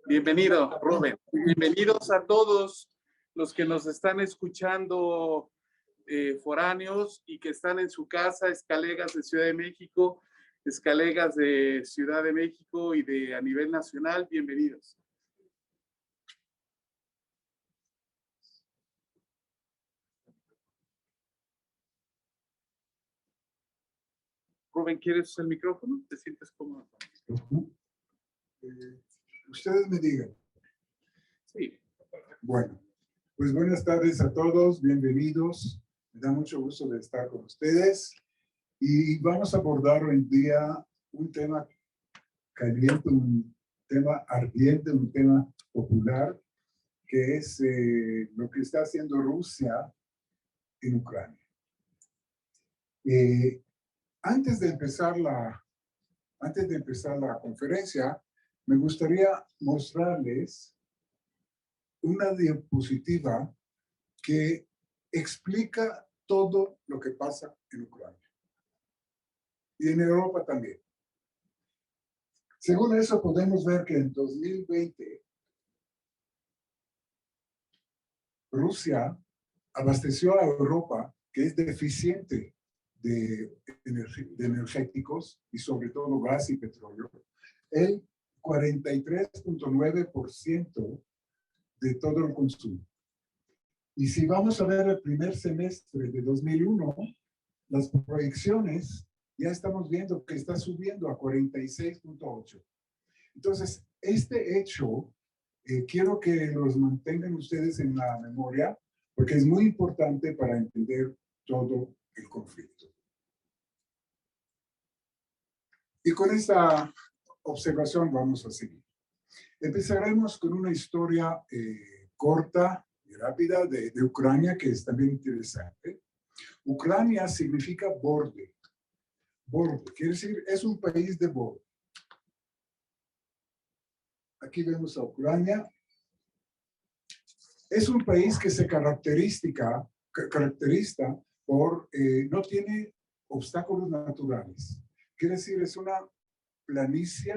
Bienvenido, Rubén. Bienvenidos a todos los que nos están escuchando, foráneos y que están en su casa, escalegas de Ciudad de México, escalegas de Ciudad de México y de a nivel nacional. Bienvenidos. Rubén, ¿quieres el micrófono? ¿Te sientes cómodo? Ustedes me digan. Sí. Bueno, pues buenas tardes a todos, bienvenidos. Me da mucho gusto de estar con ustedes. Y vamos a abordar hoy en día un tema caliente, un tema ardiente, un tema popular, que es lo que está haciendo Rusia en Ucrania. Antes de empezar la conferencia, me gustaría mostrarles una diapositiva que explica todo lo que pasa en Ucrania y en Europa también. Según eso, podemos ver que en 2020 Rusia abasteció a Europa, que es deficiente de energéticos y sobre todo gas y petróleo, el 43.9% de todo el consumo. Y si vamos a ver el primer semestre de 2001, las proyecciones ya estamos viendo que está subiendo a 46.8. Entonces, este hecho quiero que los mantengan ustedes en la memoria porque es muy importante para entender todo el conflicto. Y con esta observación vamos a seguir. Empezaremos con una historia corta y rápida de Ucrania, que es también interesante. Ucrania significa borde. Borde, quiere decir, es un país de borde. Aquí vemos a Ucrania. Es un país que se caracteriza por no tiene obstáculos naturales. Quiere decir, es una planicie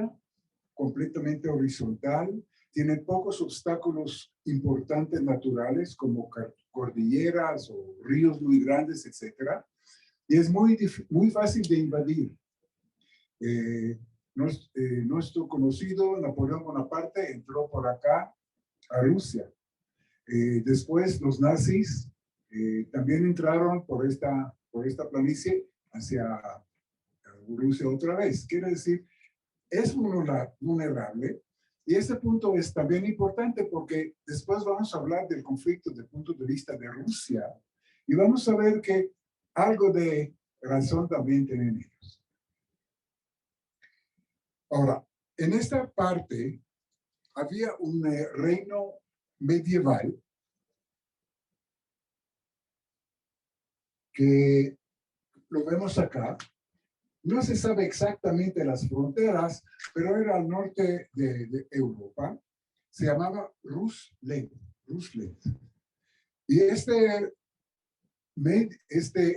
completamente horizontal, tiene pocos obstáculos importantes naturales como cordilleras o ríos muy grandes, etc. Y es muy fácil de invadir. Nuestro conocido Napoleón Bonaparte entró por acá a Rusia. Después los nazis también entraron por esta planicie hacia Rusia otra vez. Quiere decir, es vulnerable. Y este punto es también importante porque después vamos a hablar del conflicto desde el punto de vista de Rusia y vamos a ver que algo de razón también tienen ellos. Ahora, en esta parte había un reino medieval que lo vemos acá. No se sabe exactamente las fronteras, pero era al norte de Europa. Se llamaba Rusland. Y este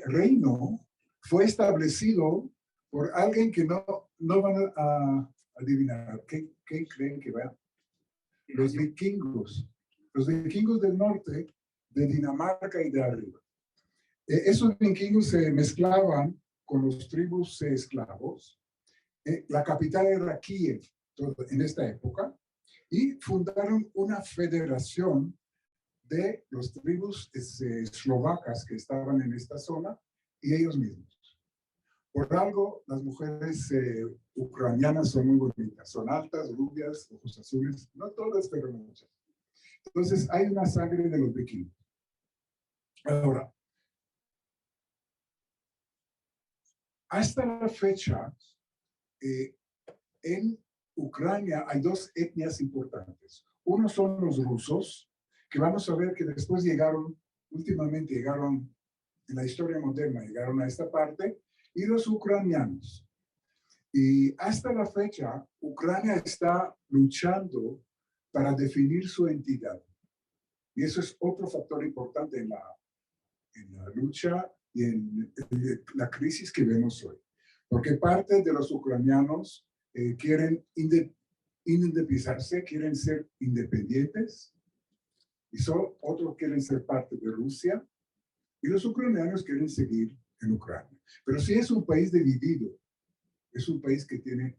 reino fue establecido por alguien que no van a adivinar. ¿Qué creen que va? Los vikingos. Los vikingos del norte, de Dinamarca y de arriba. Esos vikingos se mezclaban con los tribus esclavos. La capital era Kiev en esta época y fundaron una federación de los tribus eslovacas que estaban en esta zona y ellos mismos. Por algo, las mujeres ucranianas son muy bonitas, son altas, rubias, ojos azules, no todas, pero muchas. Entonces, hay una sangre de los vikingos. Ahora, hasta la fecha, en Ucrania hay dos etnias importantes. Uno son los rusos, que vamos a ver que después últimamente llegaron, en la historia moderna, llegaron a esta parte, y los ucranianos. Y hasta la fecha, Ucrania está luchando para definir su entidad. Y eso es otro factor importante en la lucha y en la crisis que vemos hoy. Porque parte de los ucranianos quieren independizarse, quieren ser independientes, y otros quieren ser parte de Rusia, y los ucranianos quieren seguir en Ucrania. Pero si es un país dividido, es un país que tiene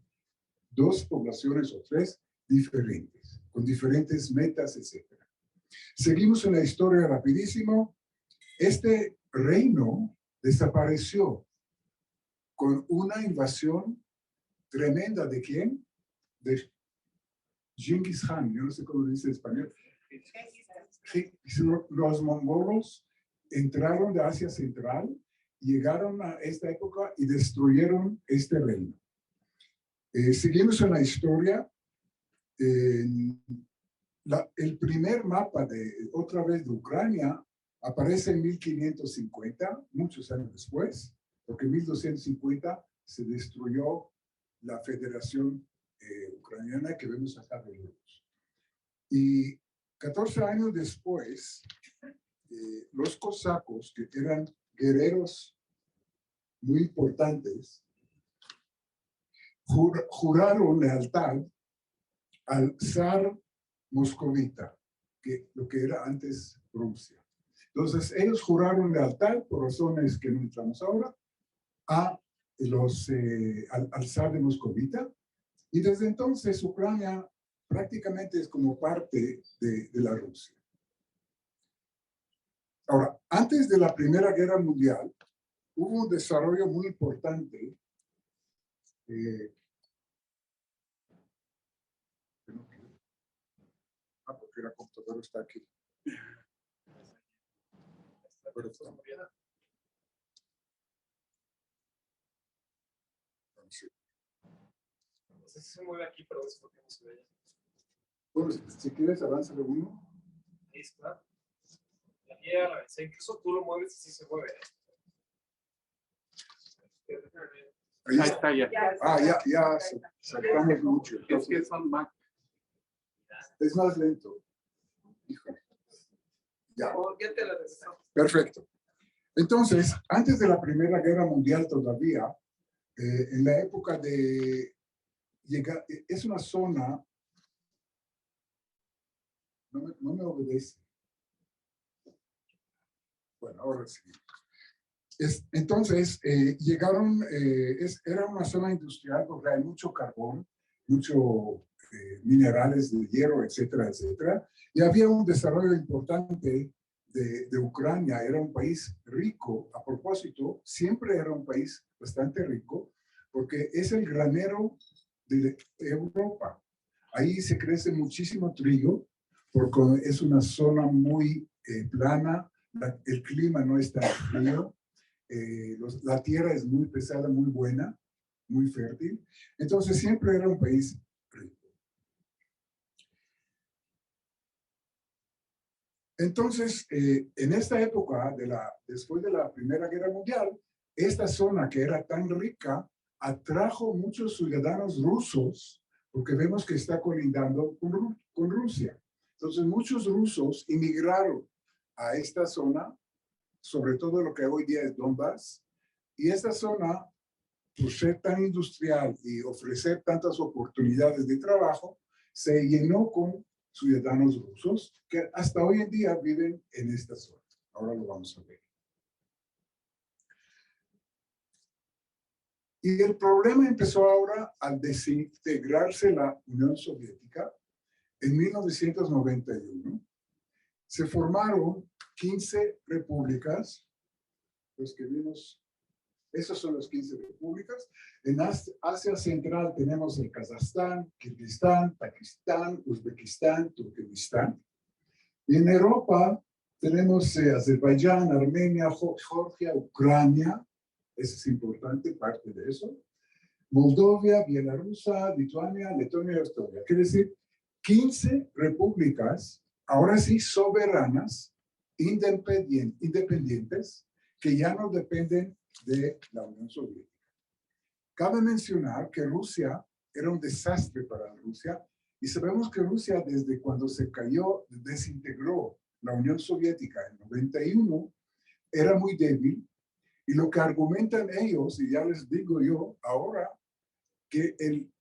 dos poblaciones o tres diferentes, con diferentes metas, etc. Seguimos en la historia rapidísimo. Este reino desapareció con una invasión tremenda. ¿De quién? De Genghis Khan, yo no sé cómo dice en español. Sí, los mongolos entraron de Asia Central, llegaron a esta época y destruyeron este reino. Seguimos en la historia. El primer mapa otra vez de Ucrania aparece en 1550, muchos años después, porque en 1250 se destruyó la Federación Ucraniana que vemos acá de lejos. Y 14 años después, los cosacos, que eran guerreros muy importantes, juraron lealtad al zar moscovita, lo que era antes Rusia. Entonces, ellos juraron lealtad, por razones que no entramos ahora, al zar de moscovita, y desde entonces Ucrania prácticamente es como parte de la Rusia. Ahora, antes de la Primera Guerra Mundial, hubo un desarrollo muy importante porque la computadora está aquí. No sé si se mueve aquí, pero es porque no se ve. Bueno, si quieres, avanza uno. Ahí está. Incluso tú lo mueves y sí se mueve. Ahí está ya. Ya saltamos mucho. Es que son Mac. Es más lento. Híjole. Ya. Ya te la regresamos. Perfecto. Entonces, antes de la Primera Guerra Mundial todavía, en la época de llegar, es una zona, no me obedece. Bueno, ahora sí. Entonces, llegaron, era una zona industrial porque hay mucho carbón, mucho minerales de hierro, etcétera, etcétera. Y había un desarrollo importante de Ucrania. Era un país rico. A propósito, siempre era un país bastante rico porque es el granero de Europa. Ahí se crece muchísimo trigo porque es una zona muy plana. El clima no es tan frío. La tierra es muy pesada, muy buena, muy fértil. Entonces siempre era un país rico. Entonces, en esta época, después de la Primera Guerra Mundial, esta zona que era tan rica atrajo muchos ciudadanos rusos, porque vemos que está colindando con Rusia. Entonces, muchos rusos inmigraron a esta zona, sobre todo lo que hoy día es Donbass, y esta zona, por ser tan industrial y ofrecer tantas oportunidades de trabajo, se llenó con ciudadanos rusos que hasta hoy en día viven en esta zona. Ahora lo vamos a ver. Y el problema empezó ahora al desintegrarse la Unión Soviética en 1991. Se formaron 15 repúblicas, los que vimos. Esas son las 15 repúblicas. En Asia Central tenemos el Kazajstán, Kirguistán, Pakistán, Uzbekistán, Turkmenistán. Y en Europa tenemos Azerbaiyán, Armenia, Georgia, Ucrania. Eso es importante, parte de eso. Moldovia, Bielorrusia, Lituania, Letonia y Estonia. Quiere decir 15 repúblicas, ahora sí soberanas, independientes, que ya no dependen de la Unión Soviética. Cabe mencionar que Rusia era un desastre para Rusia y sabemos que Rusia desde cuando se cayó, desintegró la Unión Soviética en 91, era muy débil y lo que argumentan ellos, y ya les digo yo ahora, que el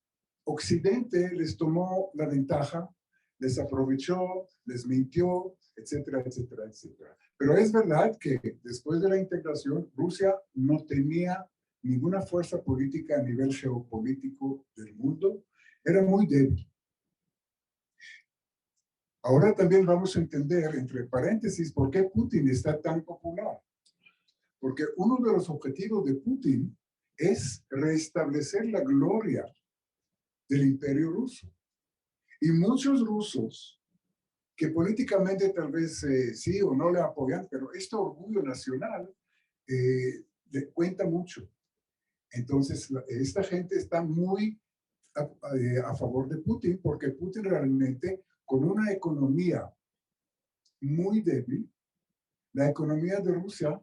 Occidente les tomó la ventaja, les aprovechó, les mintió, etcétera, etcétera, etcétera. Pero es verdad que después de la integración, Rusia no tenía ninguna fuerza política a nivel geopolítico del mundo, era muy débil. Ahora también vamos a entender, entre paréntesis, por qué Putin está tan popular. Porque uno de los objetivos de Putin es restablecer la gloria del imperio ruso. Y muchos rusos que políticamente tal vez sí o no le apoyan, pero este orgullo nacional le cuenta mucho. Entonces, esta gente está muy a favor de Putin, porque Putin realmente, con una economía muy débil, la economía de Rusia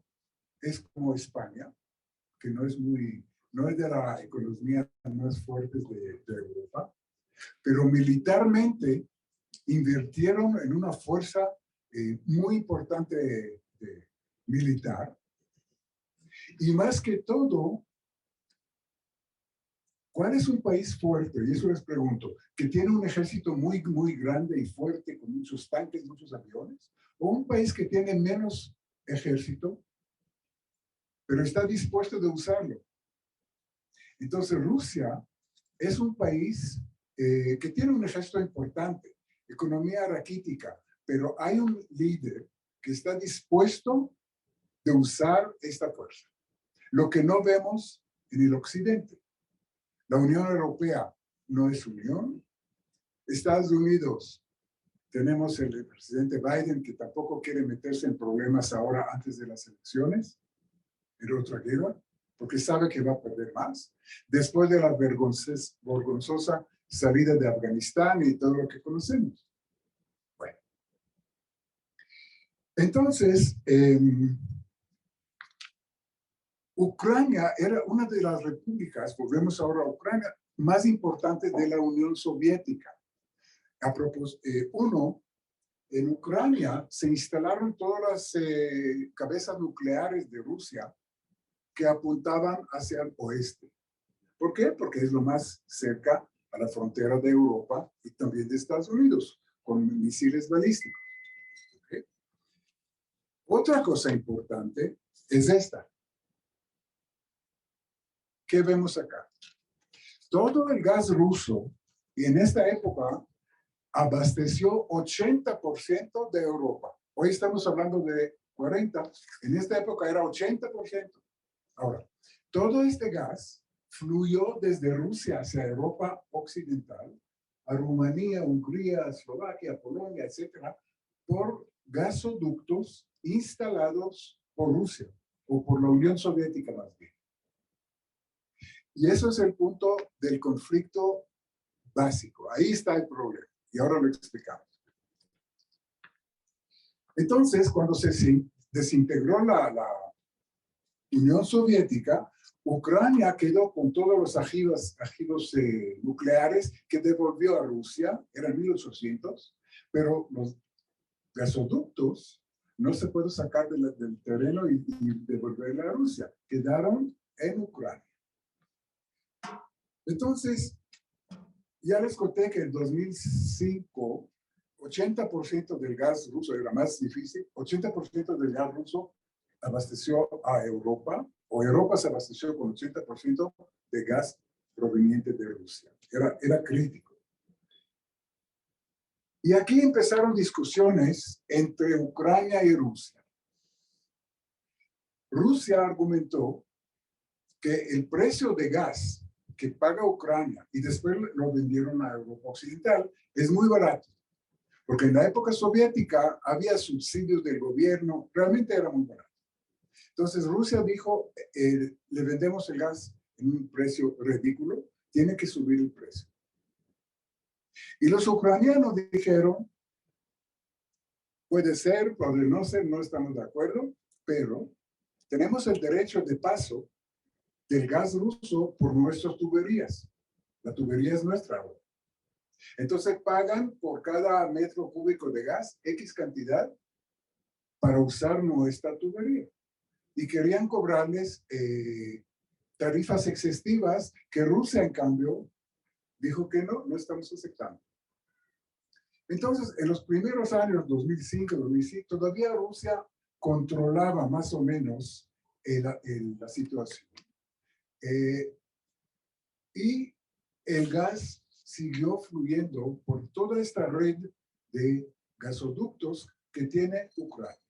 es como España, que no es de la economía más fuertes de Europa, pero militarmente invirtieron en una fuerza muy importante militar. Y más que todo, ¿cuál es un país fuerte? Y eso les pregunto, que tiene un ejército muy, muy grande y fuerte, con muchos tanques, muchos aviones, o un país que tiene menos ejército, pero está dispuesto de usarlo. Entonces, Rusia es un país que tiene un ejército importante, economía raquítica, pero hay un líder que está dispuesto de usar esta fuerza. Lo que no vemos en el occidente. La Unión Europea no es unión. Estados Unidos, tenemos el presidente Biden que tampoco quiere meterse en problemas ahora antes de las elecciones, en otra guerra, porque sabe que va a perder más. Después de la vergonzosa salida de Afganistán y todo lo que conocemos. Bueno. Entonces, Ucrania era una de las repúblicas, volvemos ahora a Ucrania, más importantes de la Unión Soviética. A propósito, en Ucrania se instalaron todas las cabezas nucleares de Rusia que apuntaban hacia el oeste. ¿Por qué? Porque es lo más cerca a la frontera de Europa y también de Estados Unidos, con misiles balísticos. ¿Okay? Otra cosa importante es esta. ¿Qué vemos acá? Todo el gas ruso, y en esta época, abasteció 80% de Europa. Hoy estamos hablando de 40%. En esta época era 80%. Ahora, todo este gas fluyó desde Rusia hacia Europa occidental, a Rumanía, Hungría, Eslovaquia, Polonia, etcétera, por gasoductos instalados por Rusia o por la Unión Soviética más bien. Y eso es el punto del conflicto básico. Ahí está el problema. Y ahora lo explicamos. Entonces, cuando se desintegró la Unión Soviética, Ucrania quedó con todos los archivos nucleares que devolvió a Rusia, eran 1800, pero los gasoductos no se pueden sacar del terreno y devolverla a Rusia, quedaron en Ucrania. Entonces, ya les conté que en 2005, 80% del gas ruso, era más difícil, 80% del gas ruso abasteció a Europa, o Europa se abasteció con 80% de gas proveniente de Rusia. Era crítico. Y aquí empezaron discusiones entre Ucrania y Rusia. Rusia argumentó que el precio de gas que paga Ucrania y después lo vendieron a Europa Occidental es muy barato. Porque en la época soviética había subsidios del gobierno, realmente era muy barato. Entonces Rusia dijo, le vendemos el gas en un precio ridículo, tiene que subir el precio. Y los ucranianos dijeron, puede ser, puede no ser, no estamos de acuerdo, pero tenemos el derecho de paso del gas ruso por nuestras tuberías. La tubería es nuestra ahora. Entonces pagan por cada metro cúbico de gas X cantidad para usar nuestra tubería. Y querían cobrarles tarifas excesivas que Rusia, en cambio, dijo que no estamos aceptando. Entonces, en los primeros años, 2005, 2006, todavía Rusia controlaba más o menos la situación. Y el gas siguió fluyendo por toda esta red de gasoductos que tiene Ucrania.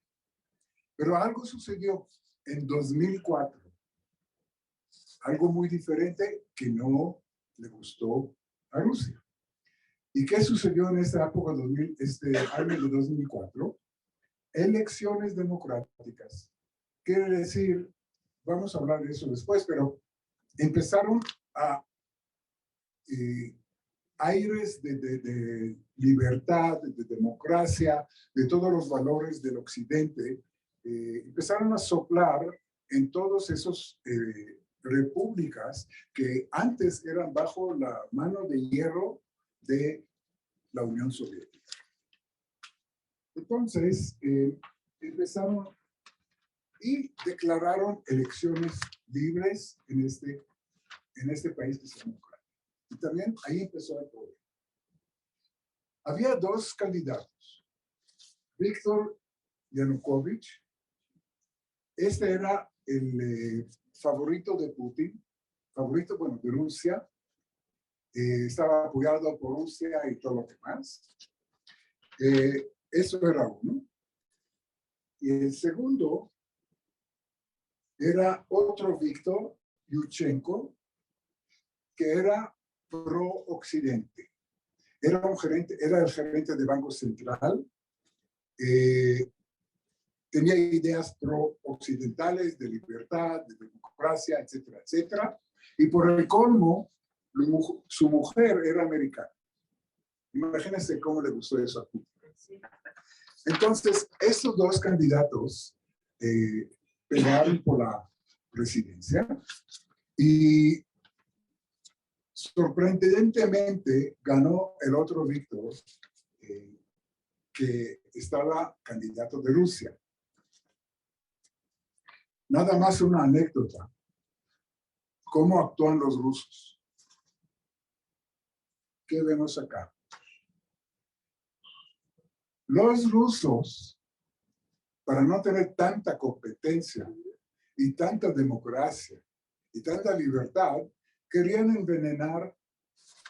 Pero algo sucedió en 2004. Algo muy diferente que no le gustó a Rusia. ¿Y qué sucedió en esta época, este año de 2004? Elecciones democráticas. Quiere decir, vamos a hablar de eso después, pero empezaron a aires de libertad, de democracia, de todos los valores del occidente, empezaron a soplar en todos esos repúblicas que antes eran bajo la mano de hierro de la Unión Soviética. Entonces, empezaron y declararon elecciones libres en este país que se llama Ucrania. Y también ahí empezó el problema. Había dos candidatos. Víctor Yanukovych, este era el favorito de Putin, favorito, bueno, de Rusia, estaba apoyado por Rusia y todo lo demás. Eso era uno. Y el segundo era otro Víctor Yushchenko, que era pro-occidente. Era el gerente de Banco Central. Tenía ideas pro-occidentales, de libertad, de democracia, etcétera, etcétera. Y por el colmo, su mujer era americana. Imagínense cómo le gustó eso a Putin. Entonces, estos dos candidatos pelearon por la presidencia y sorprendentemente ganó el otro Víctor, que estaba candidato de Rusia. Nada más una anécdota. ¿Cómo actúan los rusos? ¿Qué vemos acá? Los rusos, para no tener tanta competencia y tanta democracia y tanta libertad, querían envenenar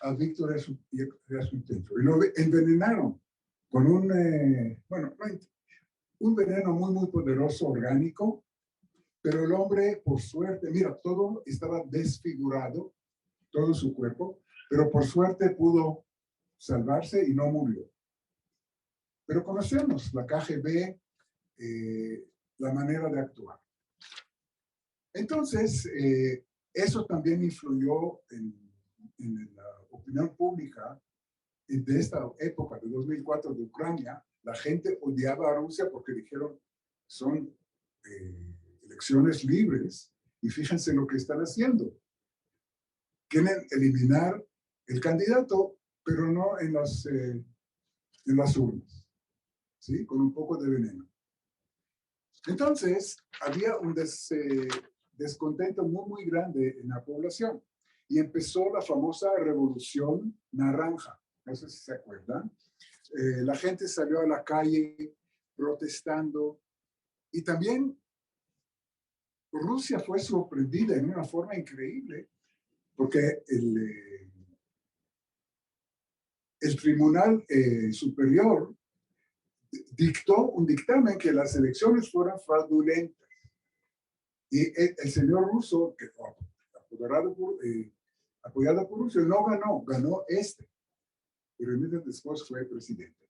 a Víctor y a su intento. Y lo envenenaron con un veneno muy, muy poderoso, orgánico, pero el hombre, por suerte, mira, todo estaba desfigurado, todo su cuerpo, pero por suerte pudo salvarse y no murió. Pero conocemos la KGB, la manera de actuar. Entonces, eso también influyó en la opinión pública de esta época, de 2004, de Ucrania. La gente odiaba a Rusia porque dijeron, son elecciones libres y fíjense lo que están haciendo. Quieren eliminar el candidato, pero no en las urnas, ¿sí? Con un poco de veneno. Entonces, había un descontento muy, muy grande en la población y empezó la famosa Revolución Naranja. No sé si se acuerdan. La gente salió a la calle protestando y también Rusia fue sorprendida en una forma increíble porque el Tribunal Superior dictó un dictamen que las elecciones fueran fraudulentas. Y el señor ruso, que fue apoyado por Rusia, no ganó, ganó este. Pero después fue presidente.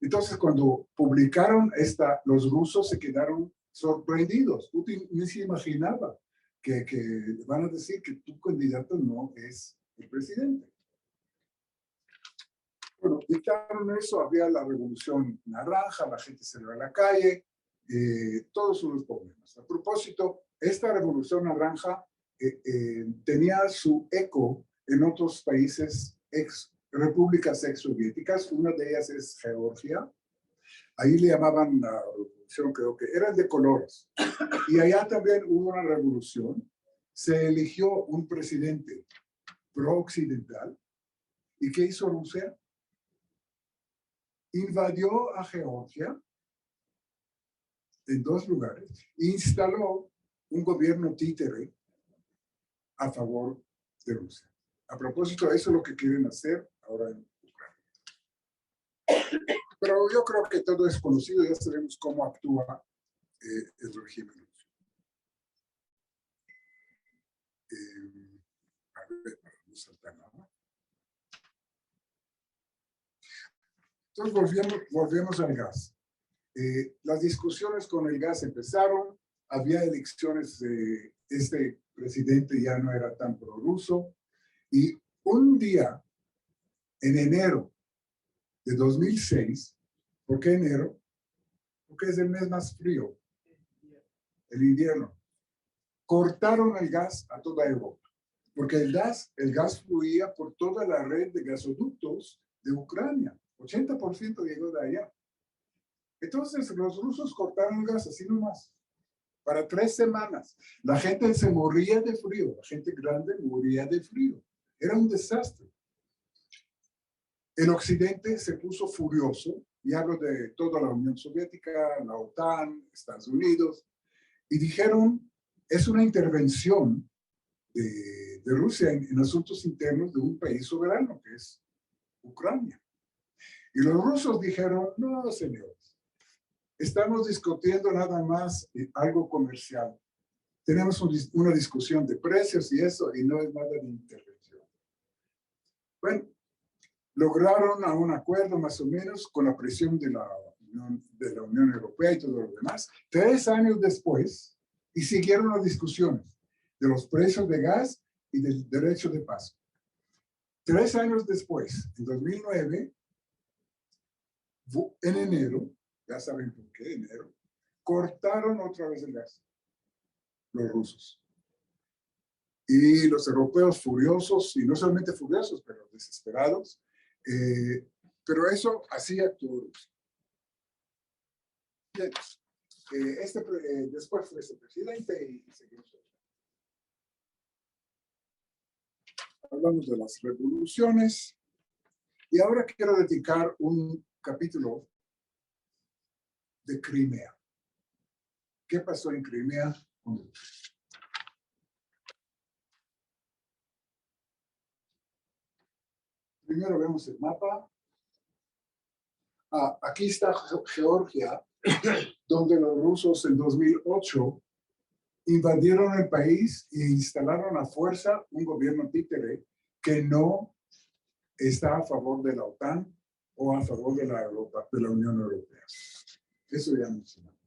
Entonces, cuando publicaron los rusos se quedaron sorprendidos. Putin ni se imaginaba que van a decir que tu candidato no es el presidente. Bueno, dictaron eso, había la revolución naranja, la gente salió a la calle, todos los problemas. A propósito, esta revolución naranja tenía su eco en otros países repúblicas exsoviéticas, una de ellas es Georgia. Ahí le llamaban la revolución, creo que eran de colores. Y allá también hubo una revolución. Se eligió un presidente pro-occidental ¿Y qué hizo Rusia? Invadió a Georgia en 2 lugares e instaló un gobierno títere a favor de Rusia. A propósito, eso es lo que quieren hacer ahora en Ucrania. Pero yo creo que todo es conocido, ya sabemos cómo actúa el régimen ruso. A ver, no saltar nada. Entonces volvemos al gas. Las discusiones con el gas empezaron, había elecciones, este presidente ya no era tan prorruso, y un día, en enero de 2006, ¿por qué enero? Porque es el mes más frío, el invierno. Cortaron el gas a toda Europa, porque el gas fluía por toda la red de gasoductos de Ucrania. 80% llegó de allá. Entonces los rusos cortaron el gas así nomás, para 3 semanas. La gente se moría de frío, la gente grande moría de frío. Era un desastre. El occidente se puso furioso, y hablo de toda la Unión Soviética, la OTAN, Estados Unidos, y dijeron, es una intervención de Rusia en asuntos internos de un país soberano, que es Ucrania. Y los rusos dijeron, no, señores, estamos discutiendo nada más algo comercial. Tenemos una discusión de precios y eso, y no es nada de intervención. Bueno, lograron a un acuerdo más o menos con la presión de la Unión Europea y todo lo demás. 3 años después, y siguieron las discusiones de los precios de gas y del derecho de paso. 3 años después, en 2009, en enero, ya saben por qué, enero, cortaron otra vez el gas, los rusos. Y los europeos furiosos, y no solamente furiosos, pero desesperados, pero eso así actuó Rusia. Bien, después fue este presidente y seguimos. Hablamos de las revoluciones y ahora quiero dedicar un capítulo de Crimea. ¿Qué pasó en Crimea? Primero vemos el mapa. Aquí está Georgia, donde los rusos en 2008 invadieron el país e instalaron a fuerza un gobierno títere que no está a favor de la OTAN o a favor de la Unión Europea. Eso ya mencionamos.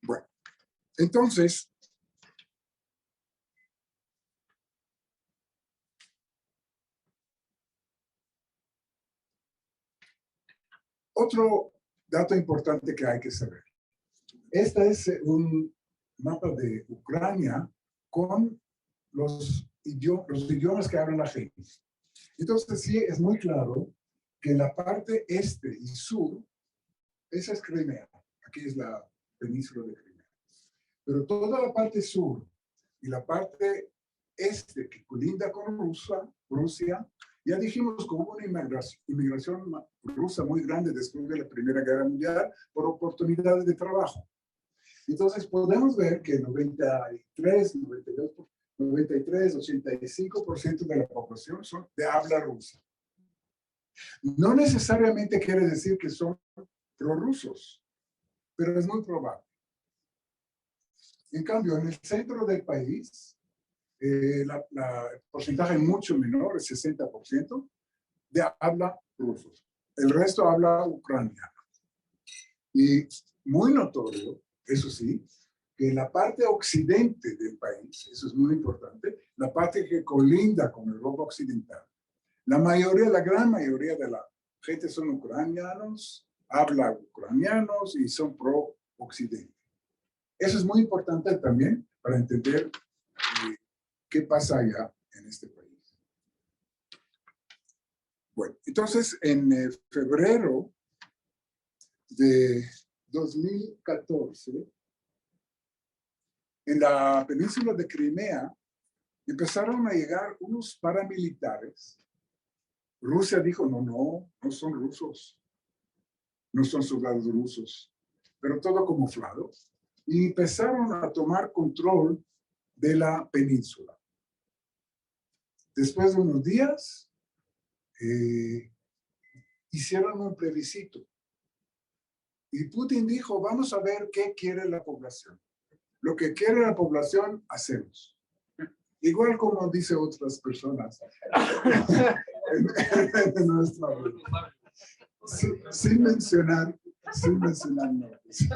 Bueno, entonces, otro dato importante que hay que saber. Este es un mapa de Ucrania con los idiomas que habla la gente. Entonces, sí, es muy claro que en la parte este y sur, esa es Crimea. Aquí es la península de Crimea. Pero toda la parte sur y la parte este que colinda con Rusia, ya dijimos que hubo una inmigración rusa muy grande después de la Primera Guerra Mundial por oportunidades de trabajo. Entonces podemos ver que 93, 85% de la población son de habla rusa. No necesariamente quiere decir que son prorrusos, pero es muy probable. En cambio, en el centro del país, el porcentaje es mucho menor, el 60%, de habla ruso. El resto habla ucraniano. Y muy notorio, eso sí, que en la parte occidente del país, eso es muy importante, la parte que colinda con Europa Occidental, la gran mayoría de la gente son ucranianos, hablan ucranianos y son pro-occidente. Eso es muy importante también para entender qué pasa allá en este país. Bueno, entonces en febrero de 2014, en la península de Crimea empezaron a llegar unos paramilitares. Rusia dijo, no son rusos, no son soldados rusos, pero todo camuflado. Y empezaron a tomar control de la península. Después de unos días, hicieron un plebiscito. Y Putin dijo, vamos a ver qué quiere la población. Lo que quiere la población, hacemos. Igual como dice otras personas. en nuestra vida. Sin mencionar nombres.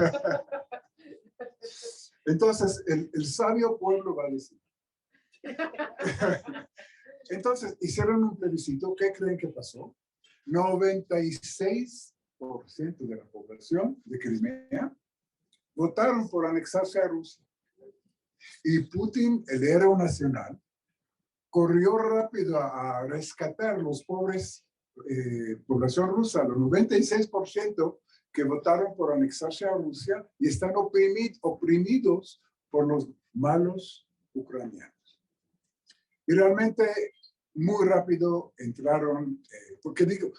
Entonces, el sabio pueblo va a decir. Entonces, hicieron un plebiscito. ¿Qué creen que pasó? 96% de la población de Crimea votaron por anexarse a Rusia. Y Putin, el héroe nacional, corrió rápido a rescatar los pobres población rusa, los 96% que votaron por anexarse a Rusia y están oprimidos por los malos ucranianos. Y realmente muy rápido entraron, porque digo,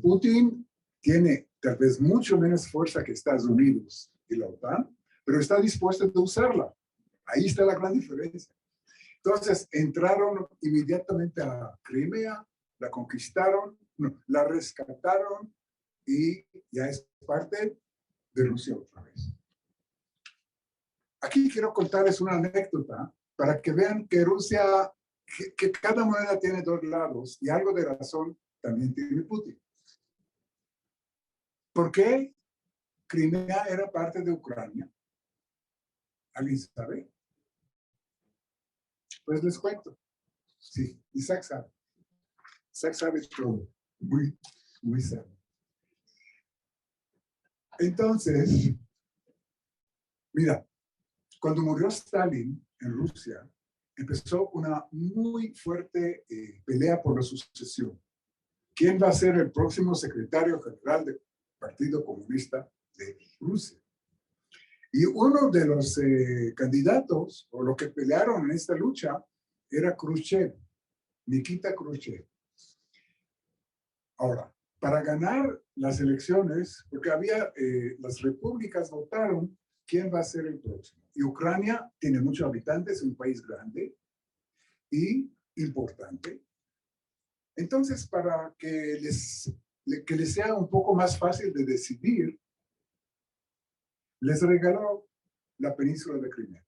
Putin tiene tal vez mucho menos fuerza que Estados Unidos y la OTAN, pero está dispuesto a usarla. Ahí está la gran diferencia. Entonces, entraron inmediatamente a Crimea, la conquistaron, la rescataron y ya es parte de Rusia otra vez. Aquí quiero contarles una anécdota para que vean que Rusia, que cada moneda tiene dos lados y algo de razón también tiene Putin. ¿Por qué Crimea era parte de Ucrania? ¿Alguien sabe? Pues les cuento. Sí, Isaac sabe. Isaac sabe todo. Muy sabio. Entonces, mira, cuando murió Stalin en Rusia, empezó una muy fuerte pelea por la sucesión. ¿Quién va a ser el próximo secretario general del Partido Comunista de Rusia? Y uno de los candidatos, o los que pelearon en esta lucha, era Khrushchev, Nikita Khrushchev. Ahora, para ganar las elecciones, porque había, las repúblicas votaron quién va a ser el próximo. Y Ucrania tiene muchos habitantes, es un país grande y importante. Entonces, para que les sea un poco más fácil de decidir, les regaló la península de Crimea.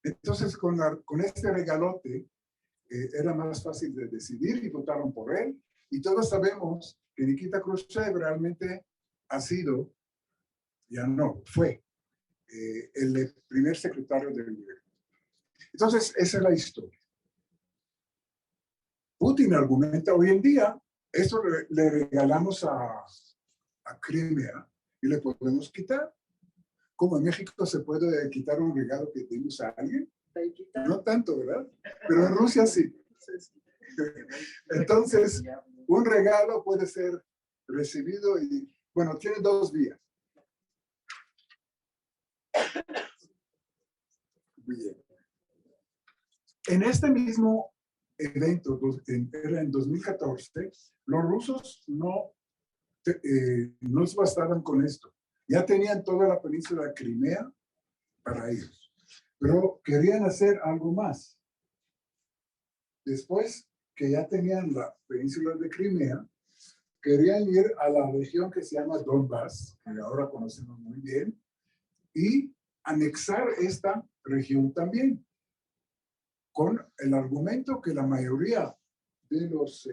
Entonces, con este regalote, era más fácil de decidir y votaron por él. Y todos sabemos que Nikita Khrushchev realmente ha sido, ya no, fue el primer secretario del gobierno. Entonces, esa es la historia. Putin argumenta hoy en día, esto le regalamos a Crimea y le podemos quitar. Como en México se puede quitar un regalo que dimos a alguien. No tanto, ¿verdad? Pero en Rusia sí. Entonces, un regalo puede ser recibido y, bueno, tiene dos vías. Bien. En este mismo evento, era en 2014, los rusos no se bastaban con esto. Ya tenían toda la península de Crimea para ellos, pero querían hacer algo más. Después que ya tenían la península de Crimea, querían ir a la región que se llama Donbass, que ahora conocemos muy bien, y anexar esta región también, con el argumento que la mayoría de los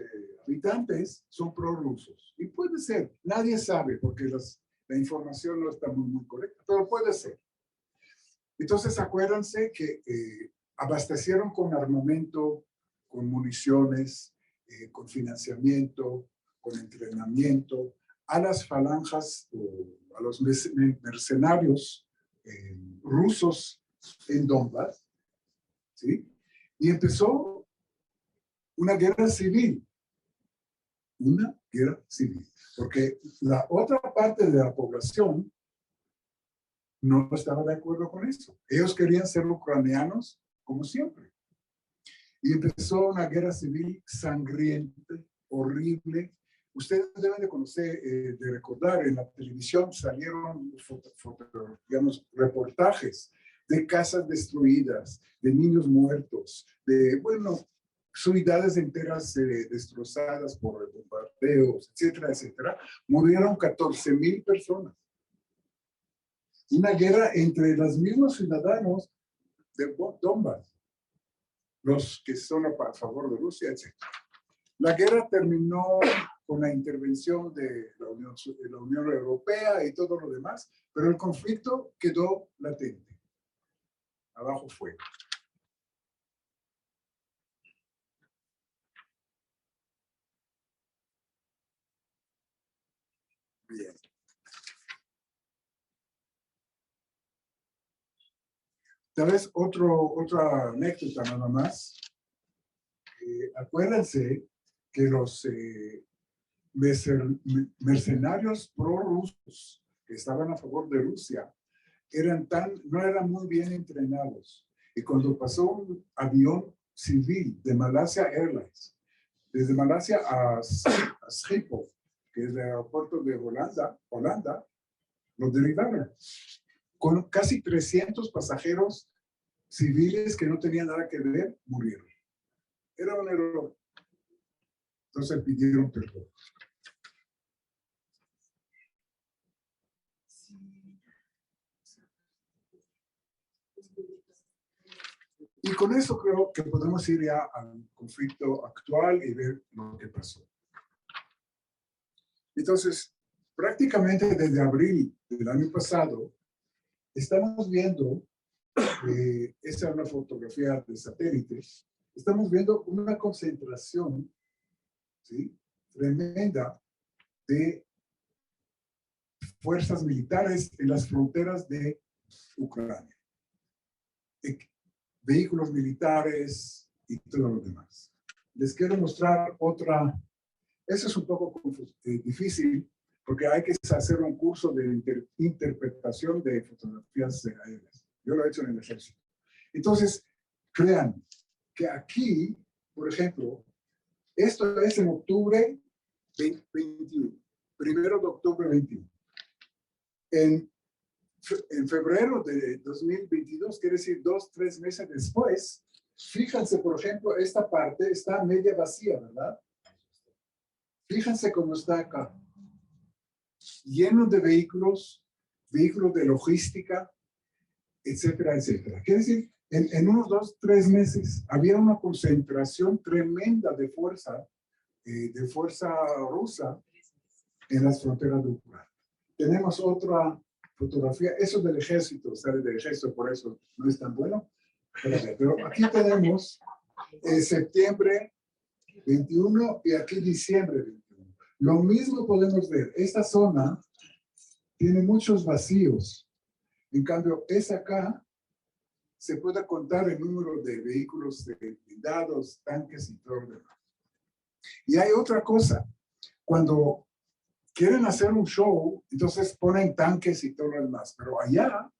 habitantes son prorrusos. Y puede ser, nadie sabe, porque la información no está muy correcta, pero puede ser. Entonces, acuérdense que abastecieron con armamento, con municiones, con financiamiento, con entrenamiento, a las falangas o a los mercenarios rusos en Donbass, ¿sí? Y empezó una guerra civil. Una guerra civil. Porque la otra parte de la población no estaba de acuerdo con eso. Ellos querían ser ucranianos como siempre. Y empezó una guerra civil sangrienta, horrible. Ustedes deben de conocer, de recordar, en la televisión salieron digamos, reportajes de casas destruidas, de niños muertos, de, bueno, ciudades enteras destrozadas por bombardeos, etcétera, etcétera. Murieron 14,000 personas. Una guerra entre los mismos ciudadanos de Donbass, los que son a favor de Rusia, etc. La guerra terminó con la intervención de la Unión Europea y todo lo demás, pero el conflicto quedó latente. Abajo fuego. Bien. Tal vez otra anécdota nada más. Acuérdense que los mercenarios prorrusos que estaban a favor de Rusia no eran muy bien entrenados. Y cuando pasó un avión civil de Malaysia Airlines, desde Malasia a Schiphol, que es el aeropuerto de Holanda, los derribaron. Con casi 300 pasajeros civiles que no tenían nada que ver, murieron. Era un error. Entonces pidieron perdón. Y con eso creo que podemos ir ya al conflicto actual y ver lo que pasó. Entonces, prácticamente desde abril del año pasado, estamos viendo, esta es una fotografía de satélites, estamos viendo una concentración, ¿sí?, tremenda de fuerzas militares en las fronteras de Ucrania. Vehículos militares y todo lo demás. Les quiero mostrar otra. Eso es un poco difícil porque hay que hacer un curso de interpretación de fotografías aéreas. Yo lo he hecho en el ejército. Entonces, crean que aquí, por ejemplo, esto es en octubre 21, 1 de octubre 21. En febrero de 2022, quiere decir 2-3 meses después, fíjense, por ejemplo, esta parte está media vacía, ¿verdad? Fíjense cómo está acá. Lleno de vehículos de logística, etcétera, etcétera. Quiere decir, en unos 2-3 meses había una concentración tremenda de fuerza rusa en las fronteras de Ucrania. Tenemos otra fotografía, eso del ejército, sale del ejército, por eso no es tan bueno. Pero aquí tenemos septiembre 21 y aquí diciembre 21. Lo mismo podemos ver, esta zona tiene muchos vacíos. En cambio, esa acá se puede contar el número de vehículos blindados, tanques y todo lo demás. Y hay otra cosa, cuando quieren hacer un show, entonces ponen tanques y todo lo demás. Pero allá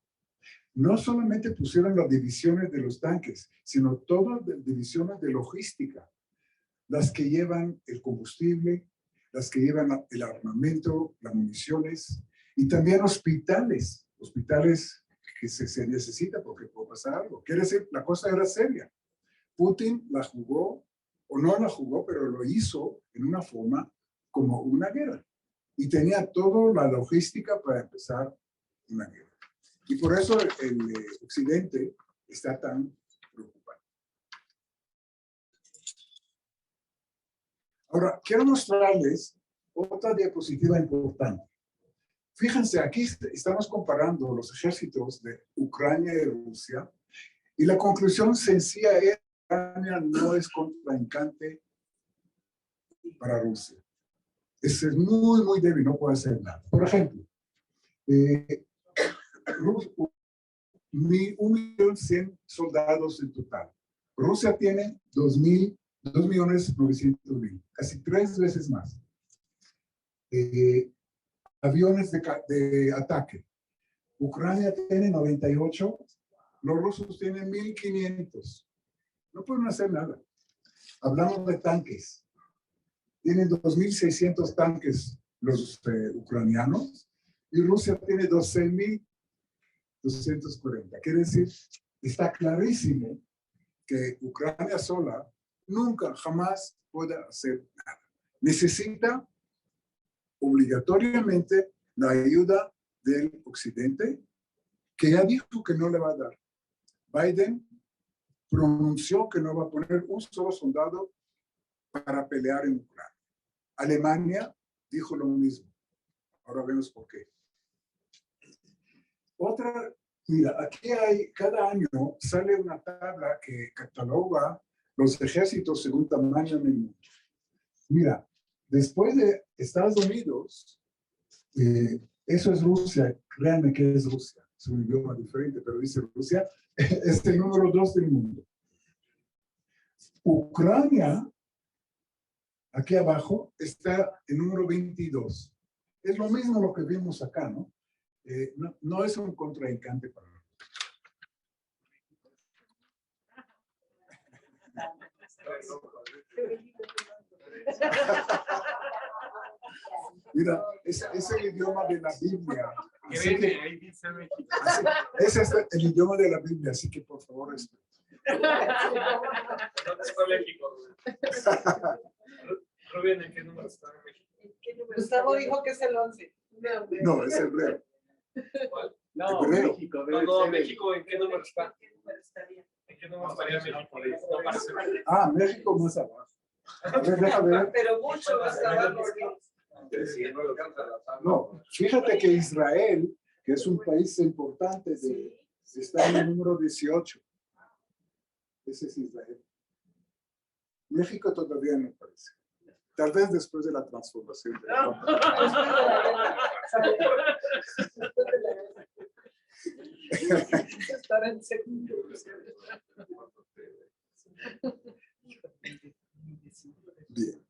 no solamente pusieron las divisiones de los tanques, sino todas las divisiones de logística. Las que llevan el combustible, las que llevan el armamento, las municiones, y también hospitales que se necesita porque puede pasar algo. Quiere decir, la cosa era seria. Putin la jugó, o no la jugó, pero lo hizo en una forma como una guerra. Y tenía toda la logística para empezar una guerra. Y por eso el Occidente está tan preocupado. Ahora, quiero mostrarles otra diapositiva importante. Fíjense, aquí estamos comparando los ejércitos de Ucrania y Rusia, y la conclusión sencilla es que Ucrania no es contrincante para Rusia. Es muy, muy débil, no puede hacer nada. Por ejemplo, 1.100.000 soldados en total. Rusia tiene 2.900.000, casi 3 veces más. Aviones de ataque, Ucrania tiene 98, los rusos tienen 1500. No pueden hacer nada. Hablamos de tanques. Tienen 2600 tanques los ucranianos y Rusia tiene 12.240. Quiere decir, está clarísimo que Ucrania sola nunca, jamás puede hacer nada. Necesita obligatoriamente la ayuda del Occidente, que ya dijo que no le va a dar. Biden pronunció que no va a poner un solo soldado para pelear en Ucrania. Alemania dijo lo mismo. Ahora vemos por qué. Otra, mira, aquí hay, cada año sale una tabla que cataloga los ejércitos según tamaño en el mundo. Mira, después de Estados Unidos, eso es Rusia, créanme que es Rusia, es un idioma diferente, pero dice Rusia, es el número 2 del mundo. Ucrania, aquí abajo, está el número 22. Es lo mismo lo que vimos acá, ¿no? No es un contraindicante para nosotros. Mira, es el idioma de la Biblia. Así que, ese es el idioma de la Biblia, así que por favor, respeten. ¿Dónde está México? Rubén, ¿en qué número está México? Gustavo dijo que es el 11. No, es hebreo. ¿Cuál? No, Hebreo. México. No, México, ¿en qué número está? ¿En qué número estaría México? No parece. Ah, México más abajo. A ver, déjame ver. Pero mucho más abajo. No, fíjate que Israel, que es un país importante, está en el número 18. Ese es Israel. México todavía no parece. Tal vez después de la transformación. Estará en segundo. Bien.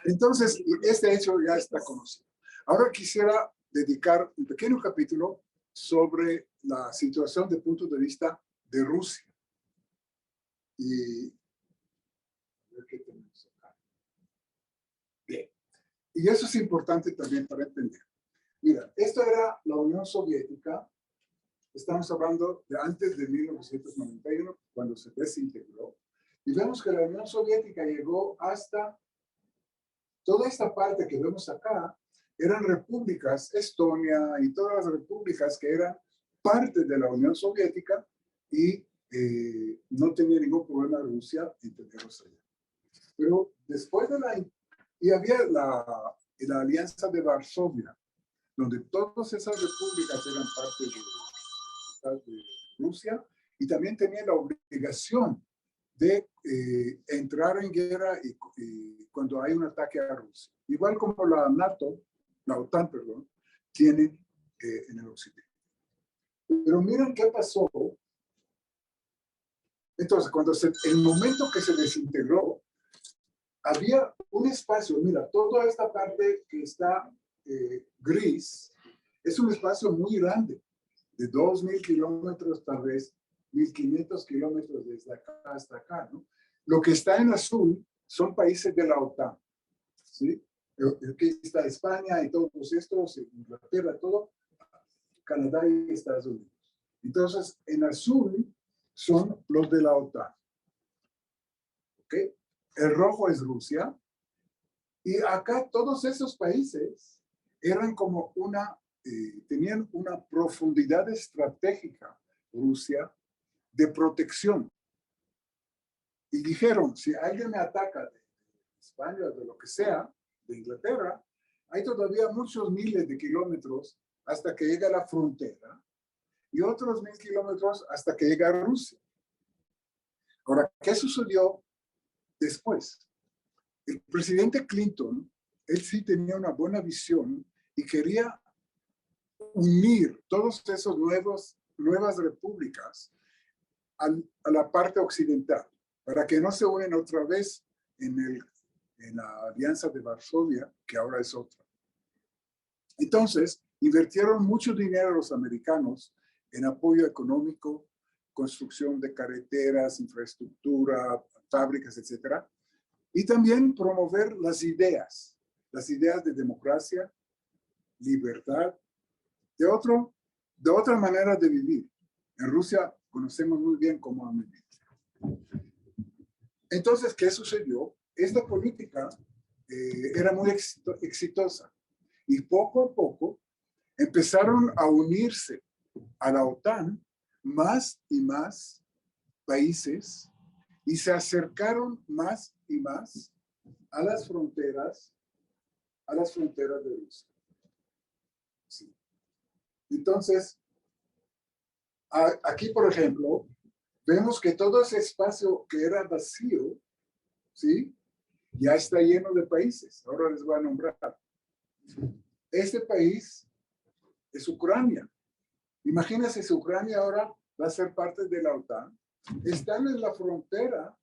Entonces, este hecho ya está conocido. Ahora quisiera dedicar un pequeño capítulo sobre la situación de punto de vista de Rusia. Y a ver qué tenemos acá. Bien. Y eso es importante también para entender. Mira, esto era la Unión Soviética. Estamos hablando de antes de 1991, cuando se desintegró. Y vemos que la Unión Soviética llegó hasta toda esta parte que vemos acá. Eran repúblicas, Estonia y todas las repúblicas que eran parte de la Unión Soviética y no tenía ningún problema Rusia en tenerlos allá. Pero después de y había la Alianza de Varsovia, donde todas esas repúblicas eran parte de Rusia y también tenían la obligación de entrar en guerra y cuando hay un ataque a Rusia. Igual como la NATO, la OTAN, perdón, tiene en el occidente. Pero miren qué pasó. Entonces, el momento que se desintegró, había un espacio, mira, toda esta parte que está gris, es un espacio muy grande, de 2.000 kilómetros, tal vez 1.500 kilómetros desde acá hasta acá, ¿no? Lo que está en azul son países de la OTAN, ¿sí? Aquí está España y todos estos, Inglaterra, todo, Canadá y Estados Unidos. Entonces, en azul son los de la OTAN. ¿Ok? El rojo es Rusia. Y acá todos esos países eran como tenían una profundidad estratégica, Rusia, de protección. Y dijeron, si alguien me ataca de España, de lo que sea, de Inglaterra, hay todavía muchos miles de kilómetros hasta que llega a la frontera y otros 1.000 kilómetros hasta que llega a Rusia. Ahora, ¿qué sucedió después? El presidente Clinton, él sí tenía una buena visión y quería unir todos esos nuevas repúblicas a la parte occidental, para que no se unen otra vez en la Alianza de Varsovia, que ahora es otra. Entonces, Invirtieron mucho dinero los americanos en apoyo económico, construcción de carreteras, infraestructura, fábricas, etcétera, y también promover las ideas de democracia, libertad, de otra manera de vivir. En Rusia conocemos muy bien cómo han vivido. Entonces, ¿qué sucedió? Esta política era muy exitosa y poco a poco empezaron a unirse a la OTAN más y más países y se acercaron más y más a las fronteras de Rusia. Sí. Entonces, aquí, por ejemplo, vemos que todo ese espacio que era vacío, ¿sí? Ya está lleno de países. Ahora les voy a nombrar. Este país es Ucrania. Imagínense si Ucrania ahora va a ser parte de la OTAN. Están en la frontera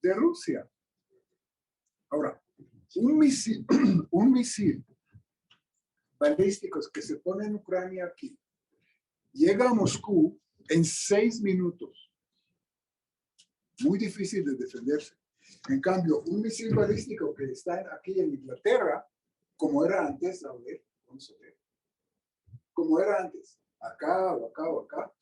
de Rusia. Ahora, un misil balístico que se pone en Ucrania aquí, llega a Moscú en 6 minutos. Muy difícil de defenderse. En cambio, un misil balístico que está aquí en Inglaterra, como era antes, a ver, vamos a ver, como era antes, acá o acá o acá,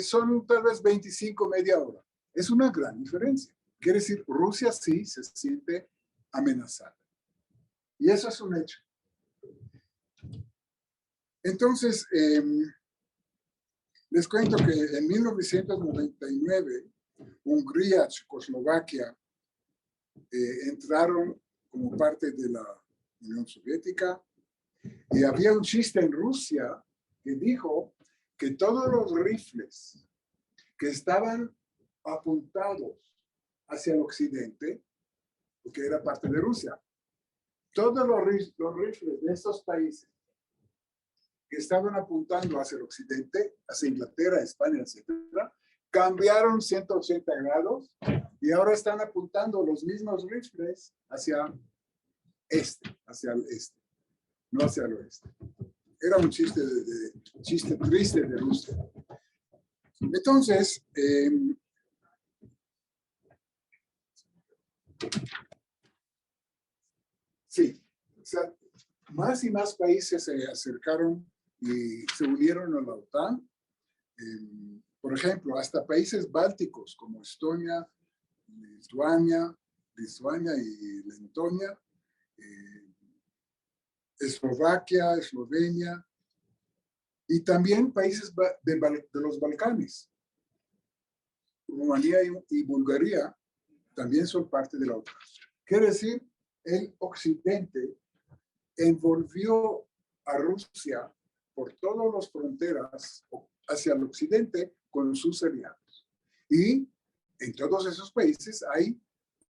son tal vez 25, media hora. Es una gran diferencia. Quiere decir, Rusia sí se siente amenazada. Y eso es un hecho. Entonces, les cuento que en 1999, Hungría, Checoslovaquia, entraron como parte de la Unión Soviética y había un chiste en Rusia que dijo que todos los rifles que estaban apuntados hacia el occidente, porque era parte de Rusia, todos los rifles de estos países que estaban apuntando hacia el occidente, hacia Inglaterra, España, etcétera, cambiaron 180 grados y ahora están apuntando los mismos rifles hacia el este, no hacia el oeste. Era un chiste, chiste triste de Rusia. Entonces, sí, o sea, más y más países se acercaron y se unieron a la OTAN. Por ejemplo, hasta países bálticos como Estonia, Lituania y Letonia, Eslovaquia, Eslovenia, y también países de los Balcanes. Rumanía y Bulgaria también son parte de la OTAN. Quiere decir, el occidente envolvió a Rusia por todas las fronteras hacia el occidente con sus aliados. Y en todos esos países hay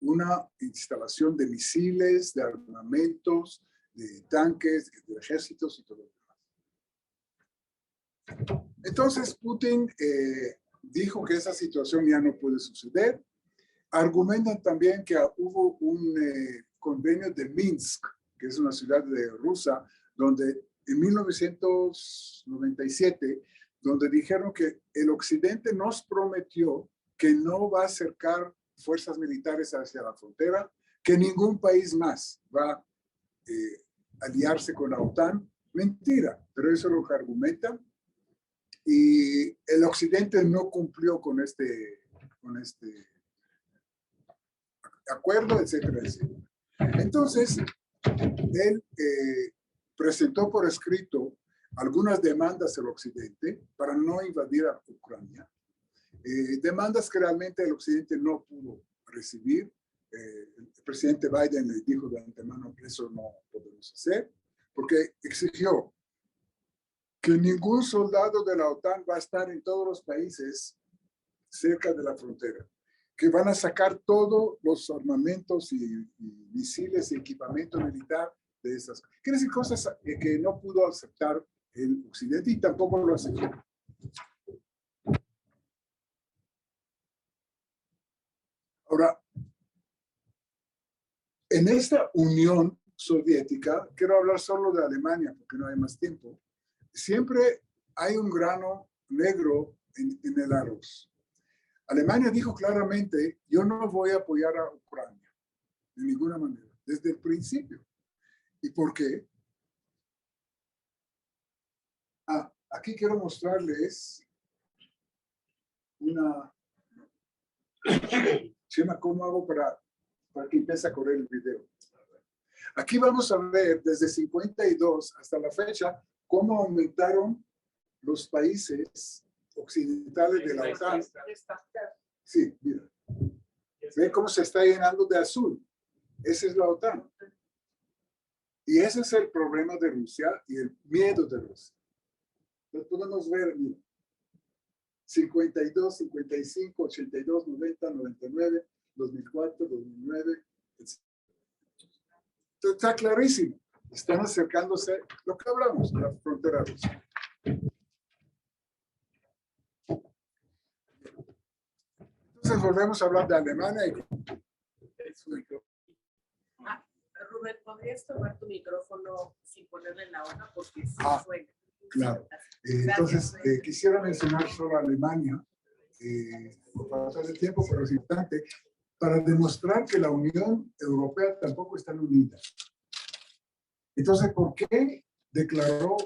una instalación de misiles, de armamentos, de tanques, de ejércitos y todo lo demás. Entonces Putin dijo que esa situación ya no puede suceder. Argumentan también que hubo un convenio de Minsk, que es una ciudad rusa, donde en 1997, donde dijeron que el occidente nos prometió que no va a acercar fuerzas militares hacia la frontera, que ningún país más va a aliarse con la OTAN. Mentira, pero eso es lo que argumentan. Y el occidente no cumplió con este acuerdo, etcétera, etcétera. Entonces, él presentó por escrito algunas demandas al occidente para no invadir a Ucrania. Demandas que realmente el occidente no pudo recibir. El presidente Biden le dijo de antemano que eso no podemos hacer, porque exigió que ningún soldado de la OTAN va a estar en todos los países cerca de la frontera, que van a sacar todos los armamentos y misiles y equipamiento militar de esas. Quiere decir cosas que no pudo aceptar el occidente y tampoco lo aceptó. Ahora, en esta unión Soviética, quiero hablar solo de Alemania porque no hay más tiempo, siempre hay un grano negro en el arroz. Alemania dijo claramente, yo no voy a apoyar a Ucrania de ninguna manera, desde el principio. ¿Y por qué? Aquí quiero mostrarles una... Chema, ¿cómo hago para que empiece a correr el video? Aquí vamos a ver desde 52 hasta la fecha cómo aumentaron los países occidentales de la OTAN. Sí, mira. ¿Ven cómo se está llenando de azul? Esa es la OTAN. Y ese es el problema de Rusia y el miedo de Rusia. Entonces podemos ver, mira, 52, 55, 82, 90, 99, 2004, 2009, etc. Entonces está clarísimo. Están acercándose, lo que hablamos, a la frontera rusa. Entonces volvemos a hablar de Alemania. Rubén, ¿podrías tomar tu micrófono sin ponerle la hoja? Porque sí suena. Claro. Entonces, quisiera mencionar solo Alemania, por falta de tiempo, pero es importante, para demostrar que la Unión Europea tampoco está unida. Entonces, ¿por qué declaró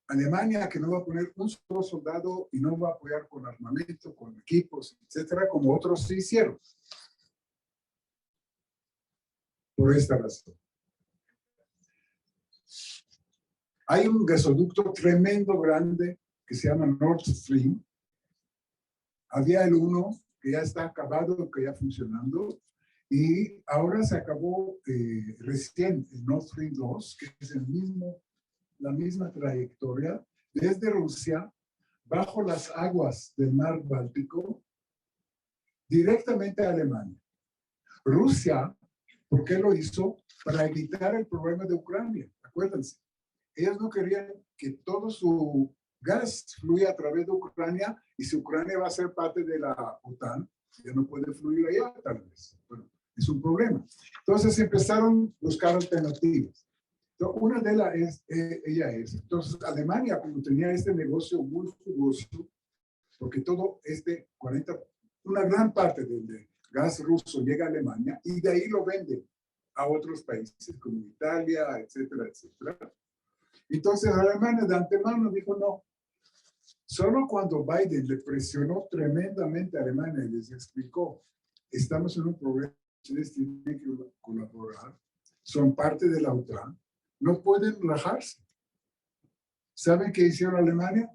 Alemania que no va a poner un solo soldado y no va a apoyar con armamento, con equipos, etcétera, como otros sí hicieron? Por esta razón. Hay un gasoducto tremendo, grande, que se llama Nord Stream. Había el 1 que ya está acabado, que ya funcionando, y ahora se acabó recién el Nord Stream 2, que es la misma trayectoria desde Rusia, bajo las aguas del mar Báltico, directamente a Alemania. Rusia, ¿por qué lo hizo? Para evitar el problema de Ucrania. Acuérdense, ellos no querían que todo su gas fluya a través de Ucrania, y si Ucrania va a ser parte de la OTAN, ya no puede fluir allá tal vez. Bueno, es un problema. Entonces empezaron a buscar alternativas. Entonces, una de ellas entonces Alemania, como tenía este negocio muy jugoso, porque todo una gran parte del gas ruso llega a Alemania y de ahí lo vende a otros países como Italia, etcétera, etcétera. Entonces Alemania de antemano dijo no. Solo cuando Biden le presionó tremendamente a Alemania y les explicó, estamos en un problema, ustedes tienen que colaborar, son parte de la OTAN, no pueden relajarse. ¿Saben qué hicieron Alemania?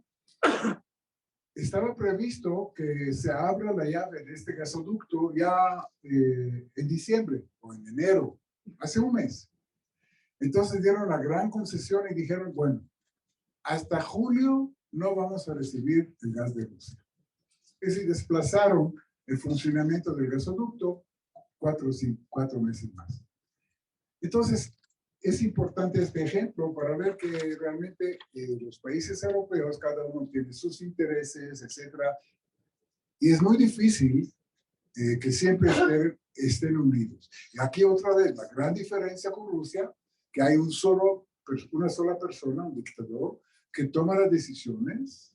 Estaba previsto que se abra la llave de este gasoducto ya en diciembre o en enero, hace un mes. Entonces dieron la gran concesión y dijeron, bueno, hasta julio no vamos a recibir el gas de Rusia. Es decir, desplazaron el funcionamiento del gasoducto 4 meses más. Entonces, es importante este ejemplo para ver que realmente los países europeos, cada uno tiene sus intereses, etcétera, y es muy difícil que siempre estén unidos. Y aquí otra vez, la gran diferencia con Rusia, que hay una sola persona, un dictador, que toma las decisiones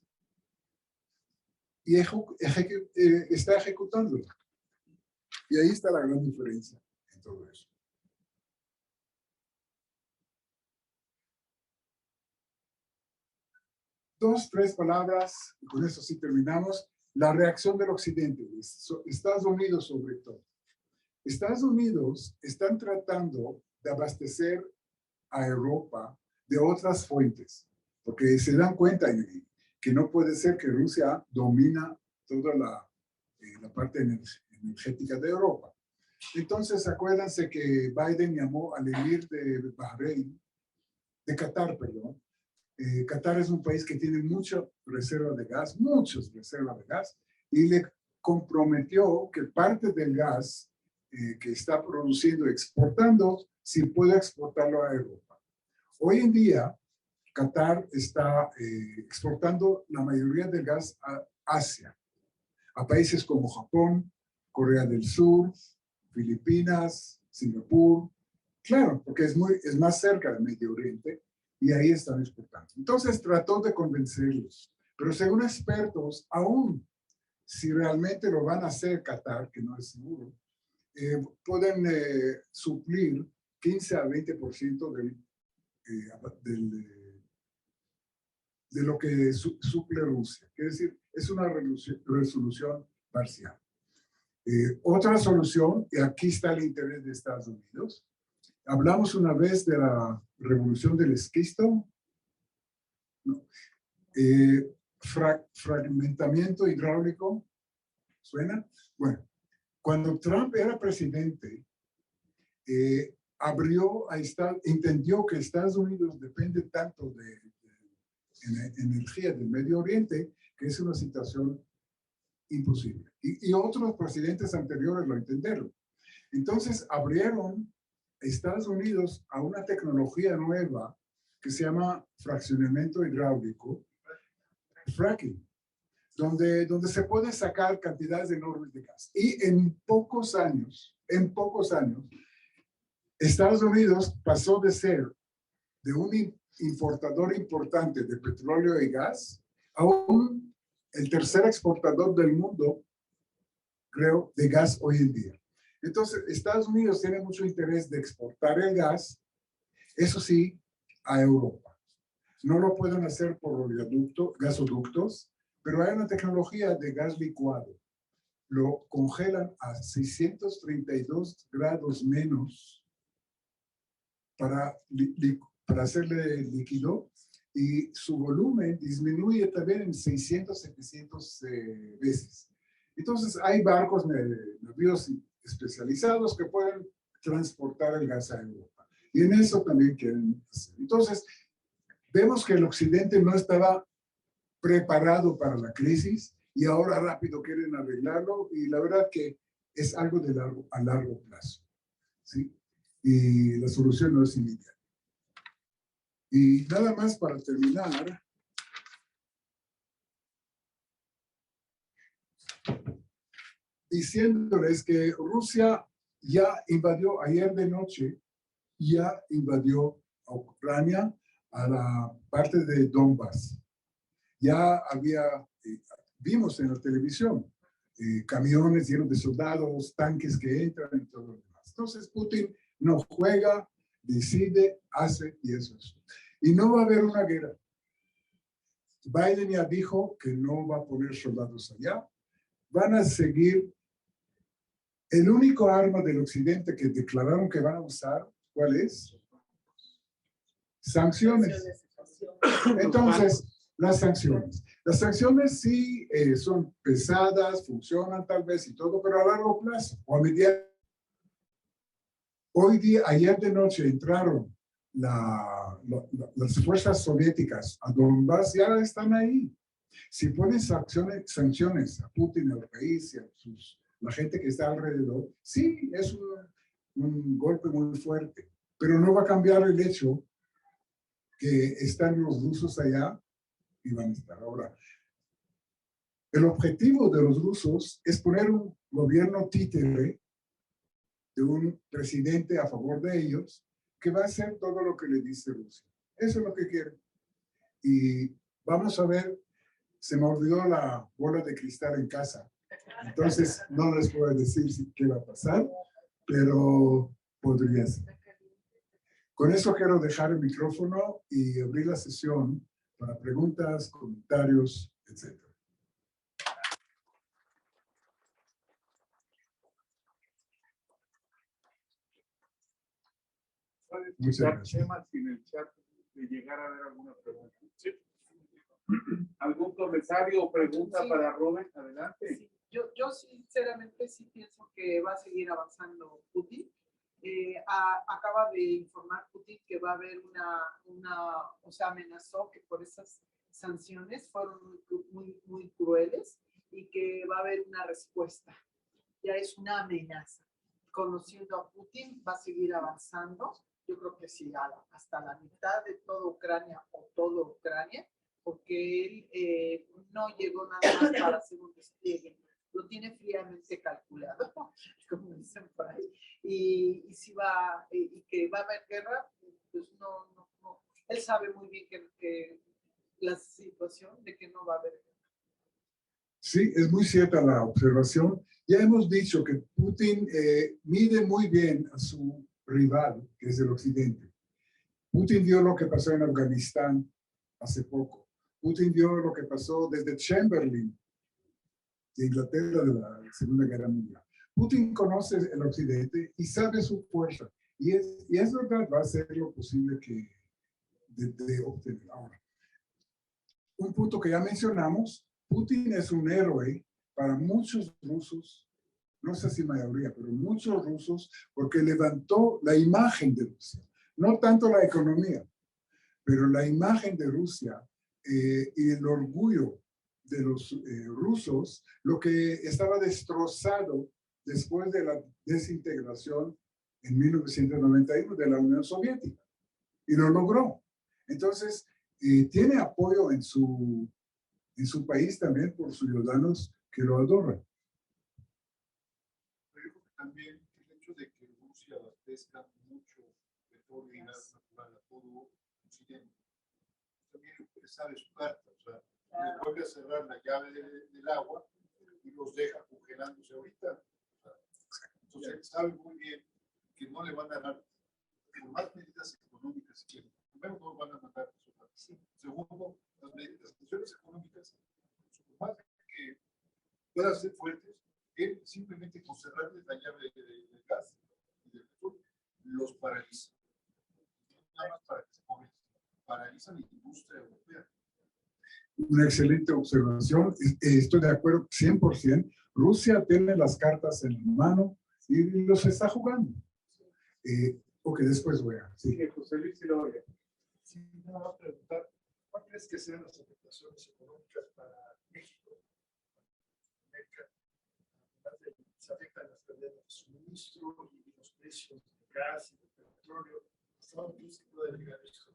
y está ejecutando. Y ahí está la gran diferencia en todo eso. Dos, tres palabras, y con eso sí terminamos. La reacción del Occidente, Estados Unidos sobre todo. Estados Unidos están tratando de abastecer a Europa de otras fuentes, porque se dan cuenta que no puede ser que Rusia domina toda la parte energética de Europa. Entonces, acuérdense que Biden llamó al emir de Qatar, perdón. Qatar es un país que tiene muchas reservas de gas, y le comprometió que parte del gas que está produciendo, exportando, si puede exportarlo a Europa. Hoy en día, Qatar está exportando la mayoría del gas a Asia, a países como Japón, Corea del Sur, Filipinas, Singapur, Claro, porque es más cerca del Medio Oriente y ahí están exportando. Entonces trató de convencerlos, pero según expertos, aún si realmente lo van a hacer Qatar, que no es seguro, pueden suplir 15 a 20% de lo que suple Rusia. Es decir, es una resolución parcial. Otra solución, y aquí está el interés de Estados Unidos. Hablamos una vez de la revolución del esquisto. No. Fragmentamiento hidráulico. ¿Suena? Bueno, cuando Trump era presidente, entendió que Estados Unidos depende tanto de energía del Medio Oriente que es una situación imposible. Y otros presidentes anteriores lo entendieron. Entonces abrieron Estados Unidos a una tecnología nueva que se llama fraccionamiento hidráulico, fracking, donde se puede sacar cantidades enormes de gas. Y en pocos años, Estados Unidos pasó de ser de un importador importante de petróleo y gas a el tercer exportador del mundo, creo, de gas hoy en día. Entonces, Estados Unidos tiene mucho interés de exportar el gas, eso sí, a Europa. No lo pueden hacer por gasoductos, pero hay una tecnología de gas licuado. Lo congelan a 632 grados menos para hacerle líquido y su volumen disminuye también en 600, 700 veces. Entonces hay barcos, navíos especializados que pueden transportar el gas a Europa. Y en eso también quieren hacer. Entonces, vemos que el Occidente no estaba preparado para la crisis y ahora rápido quieren arreglarlo y la verdad que es algo a largo plazo. ¿Sí? Y la solución no es inmediata. Y nada más para terminar, diciéndoles que Rusia ya invadió ayer de noche, ya invadió a Ucrania, a la parte de Donbass. Ya vimos en la televisión camiones llenos de soldados, tanques que entran y todo lo demás. Entonces Putin no juega, decide, hace y eso es. Y no va a haber una guerra. Biden ya dijo que no va a poner soldados allá. Van a seguir. El único arma del occidente que declararon que van a usar, ¿cuál es? Sanciones. Entonces, las sanciones. Las sanciones sí son pesadas, funcionan tal vez y todo, pero a largo plazo o a mediano. Ayer de noche entraron las fuerzas soviéticas a Donbass y ahora están ahí. Si ponen sanciones a Putin, al país y a la gente que está alrededor, sí, es un golpe muy fuerte, pero no va a cambiar el hecho que están los rusos allá y van a estar ahora. El objetivo de los rusos es poner un gobierno títere de un presidente a favor de ellos que va a hacer todo lo que le dice Rusia. Eso es lo que quieren. Y vamos a ver, se me olvidó la bola de cristal en casa. Entonces, no les puedo decir qué va a pasar, pero podría ser. Con eso quiero dejar el micrófono y abrir la sesión para preguntas, comentarios, etc. Muchas gracias. Temas en el chat de llegar a ver alguna pregunta. Sí. ¿Algún comentario o pregunta sí. para Rubén? Adelante. Sí. Yo sinceramente sí pienso que va a seguir avanzando Putin. Acaba de informar Putin que va a haber o sea, amenazó que por esas sanciones fueron muy crueles y que va a haber una respuesta. Ya es una amenaza. Conociendo a Putin, va a seguir avanzando. Yo creo que sí, hasta la mitad de toda Ucrania o toda Ucrania, porque él no llegó nada más para hacer un despliegue. lo tiene fríamente calculado, como dicen por ahí, y si va, y que va a haber guerra, pues no. Él sabe muy bien que la situación de que no va a haber guerra. Sí, es muy cierta la observación. Ya hemos dicho que Putin mide muy bien a su rival, que es el Occidente. Putin vio lo que pasó en Afganistán hace poco. Putin vio lo que pasó desde Chamberlain, de Inglaterra, de la Segunda Guerra Mundial. Putin conoce el Occidente y sabe su fuerza. Y es verdad, va a hacer lo posible de obtener. Ahora, un punto que ya mencionamos, Putin es un héroe para muchos rusos, no sé si mayoría, pero muchos rusos, porque levantó la imagen de Rusia. No tanto la economía, pero la imagen de Rusia y el orgullo de los rusos, lo que estaba destrozado después de la desintegración en 1991 de la Unión Soviética. Y lo logró. Entonces, tiene apoyo en su país también por ciudadanos que lo adoran. Pero yo creo que también el hecho de que Rusia abastezca mucho petróleo y gas natural a todo Occidente, también sabe su carta, o sea, les vuelve a cerrar la llave del agua y los deja congelándose ahorita. O sea, entonces él sabe muy bien que no le van a dar por más medidas económicas que quieren. Primero, no van a mandar resultados. Segundo, las sanciones económicas, por más que puedan ser fuertes, él simplemente con cerrarles la llave del gas y del petróleo, los paraliza. Nada más para que se comen, paraliza la industria europea. Una excelente observación. Estoy de acuerdo 100%. Rusia tiene las cartas en la mano y los está jugando. Ok, después voy a... Sí. José Luis y luego. Sí, nada más preguntar, ¿cuál crees que sean las afectaciones económicas para México? Se afectan las cadenas de suministro y los precios de gas y de petróleo. ¿Hasta dónde se puede llegar esto?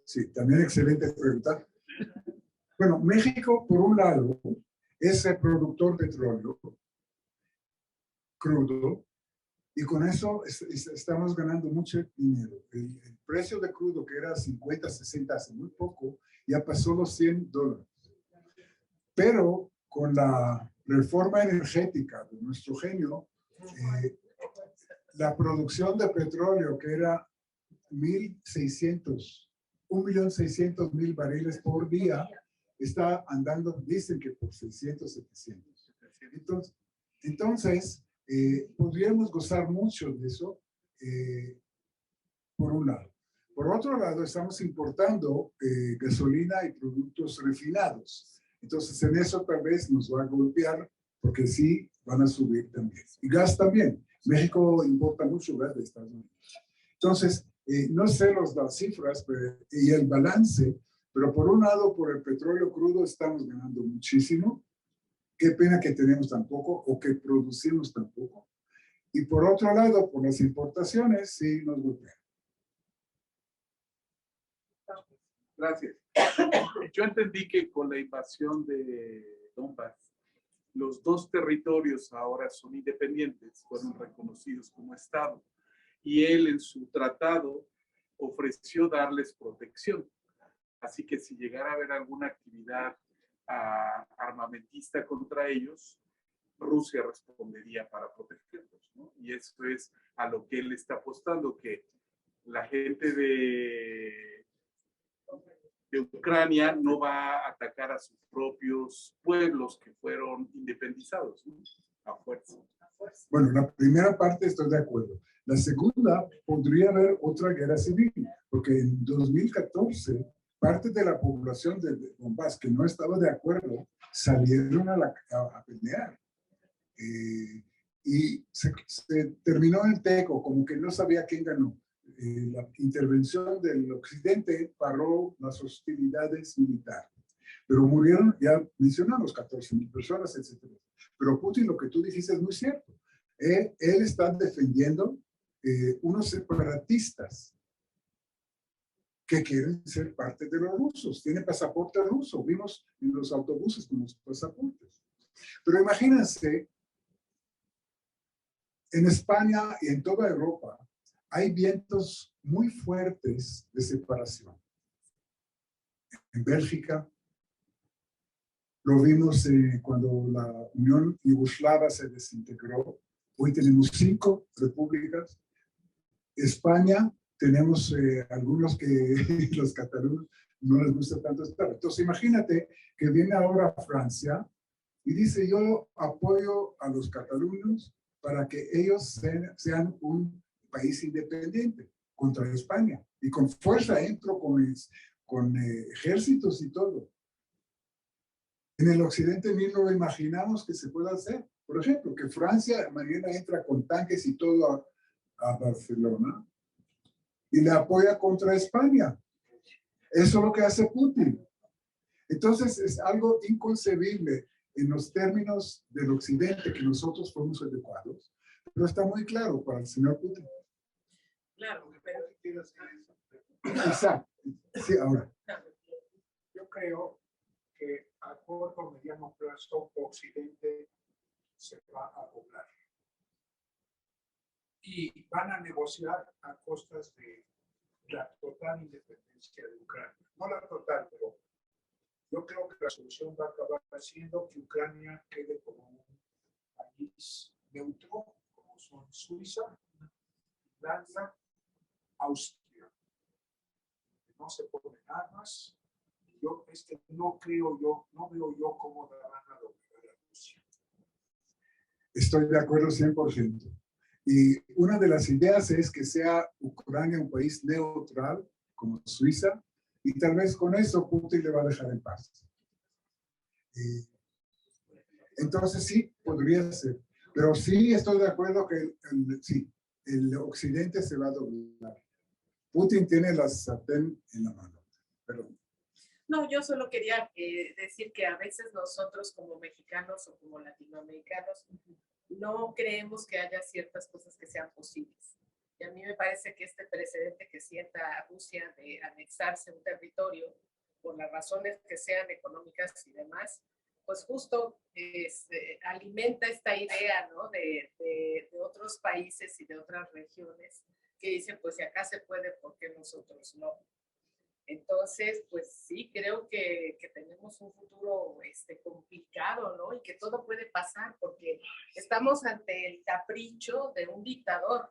Sí, también excelente pregunta. Bueno, México, por un lado, es el productor de petróleo crudo y con eso estamos ganando mucho dinero. El precio de crudo, que era 50, 60 hace muy poco, ya pasó los $100. Pero con la reforma energética de nuestro genio, la producción de petróleo, que era 1.600.000 barriles por día, está andando, dicen que por 600, 700. Entonces podríamos gozar mucho de eso, por un lado. Por otro lado, estamos importando gasolina y productos refinados. Entonces, en eso tal vez nos va a golpear, porque sí van a subir también. Y gas también. México importa mucho gas de Estados Unidos. Entonces, no sé las cifras y el balance, pero por un lado, por el petróleo crudo estamos ganando muchísimo. Qué pena que tenemos tan poco o que producimos tan poco. Y por otro lado, por las importaciones, sí nos golpean. Gracias. Yo entendí que con la invasión de Donbass, los dos territorios ahora son independientes, fueron reconocidos como Estado. Y él en su tratado ofreció darles protección. Así que si llegara a haber alguna actividad armamentista contra ellos, Rusia respondería para protegerlos, ¿no? Y eso es a lo que él está apostando, que la gente de Ucrania no va a atacar a sus propios pueblos que fueron independizados, ¿no? A fuerza. Bueno, la primera parte estoy de acuerdo. La segunda, podría haber otra guerra civil, porque en 2014, parte de la población de Donbass que no estaba de acuerdo salieron a pelear. Y se terminó el teco, como que no sabía quién ganó. La intervención del occidente paró las hostilidades militares. Pero murieron, ya mencionamos, 14,000 personas, etc. Pero Putin, lo que tú dijiste es muy cierto. Él está defendiendo unos separatistas que quieren ser parte de los rusos. Tiene pasaporte ruso. Vimos en los autobuses con los pasaportes. Pero imagínense, en España y en toda Europa hay vientos muy fuertes de separación. En Bélgica, lo vimos cuando la Unión Yugoslava se desintegró. Hoy tenemos 5 repúblicas. España, tenemos algunos que los catalanes no les gusta tanto estar. Entonces, imagínate que viene ahora Francia y dice, yo apoyo a los cataluños para que ellos sean un país independiente contra España. Y con fuerza entro con ejércitos y todo. En el occidente ni lo imaginamos que se pueda hacer. Por ejemplo, que Francia mañana entra con tanques y todo a Barcelona y le apoya contra España. Eso es lo que hace Putin. Entonces es algo inconcebible en los términos del occidente que nosotros fuimos adecuados, pero está muy claro para el señor Putin. Claro, pero Exacto. Sí, ahora. Yo creo que a corto mediano plazo Occidente se va a poblar y van a negociar a costas de la total independencia de Ucrania. No la total, pero yo creo que la solución va a acabar siendo que Ucrania quede como un país neutro, como son Suiza, Finlandia, Austria. No se ponen armas. Yo no veo yo cómo la van a doblegar a Rusia. Estoy de acuerdo 100%. Y una de las ideas es que sea Ucrania un país neutral, como Suiza, y tal vez con eso Putin le va a dejar en paz. Entonces sí, podría ser. Pero sí estoy de acuerdo que el occidente se va a doblar. Putin tiene la sartén en la mano. Pero no, yo solo quería decir que a veces nosotros como mexicanos o como latinoamericanos no creemos que haya ciertas cosas que sean posibles. Y a mí me parece que este precedente que sienta Rusia de anexarse un territorio por las razones que sean económicas y demás, pues justo alimenta esta idea, ¿no? de otros países y de otras regiones que dicen, pues si acá se puede, ¿por qué nosotros no? Entonces, pues sí, creo que tenemos un futuro complicado, ¿no? Y que todo puede pasar porque estamos ante el capricho de un dictador.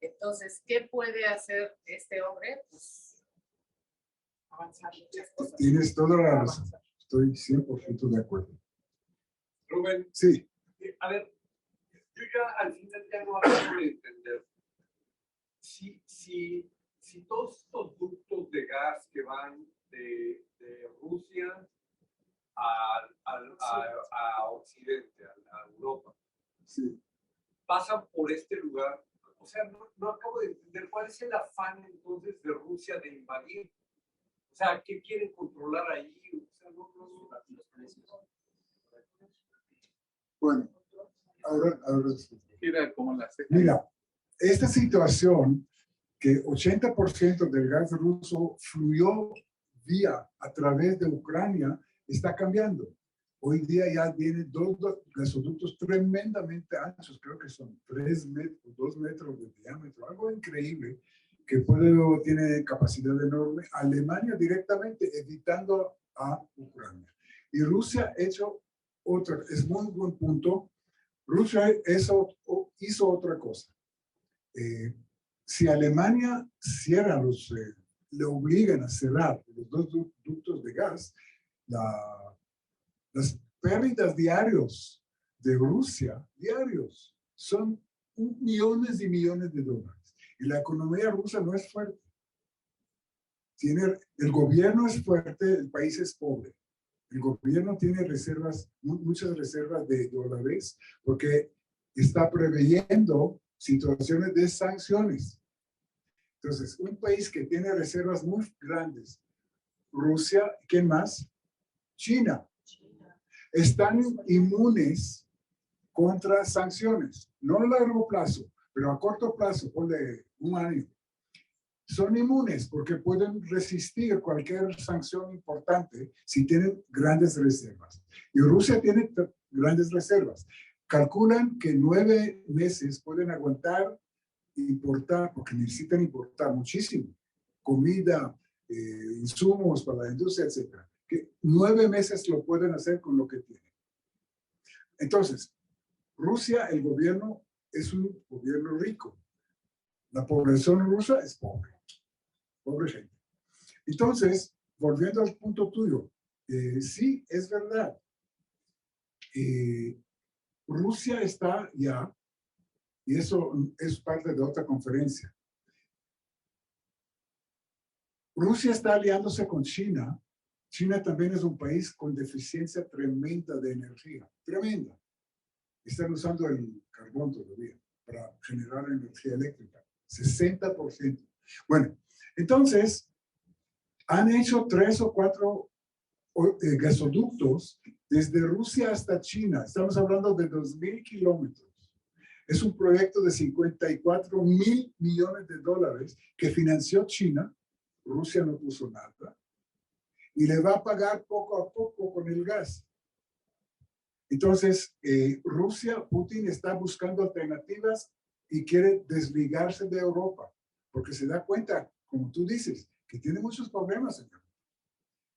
Entonces, ¿qué puede hacer este hombre? Pues avanzar muchas cosas. Tienes toda la razón. Estoy 100% de acuerdo. Rubén, Sí. a ver, yo ya al final ya no acabo de entender. Si todos estos ductos de gas que van de Rusia a Occidente, a Europa, Sí. pasan por este lugar, o sea, no acabo de entender cuál es el afán entonces de Rusia de invadir. O sea, ¿qué quieren controlar ahí? O sea, Bueno, ahora Mira, como la mira, esta situación que 80% del gas ruso fluyó a través de Ucrania está cambiando. Hoy día ya vienen 2 gasoductos tremendamente anchos, creo que son 3 metros, 2 metros de diámetro, algo increíble, que tiene capacidad enorme. Alemania directamente evitando a Ucrania. Y Rusia hecho otra, es muy buen punto. Rusia hizo otra cosa. Si Alemania cierra le obligan a cerrar los 2 ductos de gas, las pérdidas diarios de Rusia, son millones y millones de dólares. Y la economía rusa no es fuerte. El gobierno es fuerte, el país es pobre. El gobierno tiene muchas reservas de dólares, porque está preveyendo situaciones de sanciones. Entonces, un país que tiene reservas muy grandes, Rusia, ¿quién más? China. Están inmunes contra sanciones, no a largo plazo, pero a corto plazo, ponle un año. son inmunes porque pueden resistir cualquier sanción importante si tienen grandes reservas. Y Rusia tiene grandes reservas. Calculan que 9 meses pueden aguantar importar, porque necesitan importar muchísimo, comida, insumos para la industria, etc. Que 9 meses lo pueden hacer con lo que tienen. Entonces, Rusia, el gobierno es un gobierno rico. La población rusa es pobre. Pobre gente. Entonces, volviendo al punto tuyo, sí, es verdad. Rusia está ya, y eso es parte de otra conferencia. Rusia está aliándose con China. China también es un país con deficiencia tremenda de energía. Tremenda. Están usando el carbón todavía para generar energía eléctrica. 60%. Bueno, entonces, han hecho 3 o 4 gasoductos desde Rusia hasta China. Estamos hablando de 2.000 kilómetros. Es un proyecto de 54.000 millones de dólares que financió China. Rusia no puso nada. Y le va a pagar poco a poco con el gas. Entonces, Rusia, Putin está buscando alternativas y quiere desligarse de Europa, porque se da cuenta, como tú dices, que tiene muchos problemas en Europa.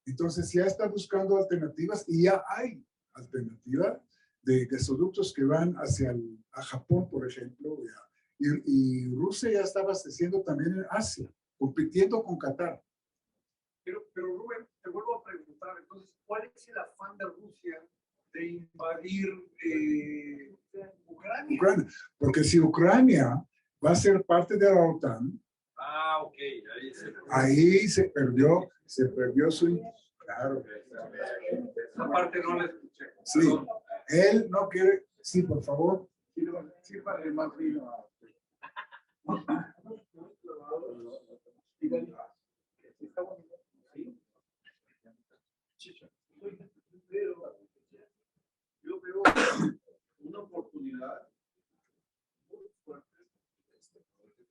Entonces ya está buscando alternativas y ya hay alternativas de gasoductos que van a Japón, por ejemplo, y Rusia ya está abasteciendo también en Asia, compitiendo con Qatar. Pero Rubén, te vuelvo a preguntar, entonces, ¿cuál es el afán de Rusia de invadir Ucrania? Porque si Ucrania va a ser parte de la OTAN, Ok, ahí se perdió su... Claro. Esa parte no la escuché. Sí, él no quiere... Sí, por favor. Sírvale más vino. Yo veo una oportunidad muy fuerte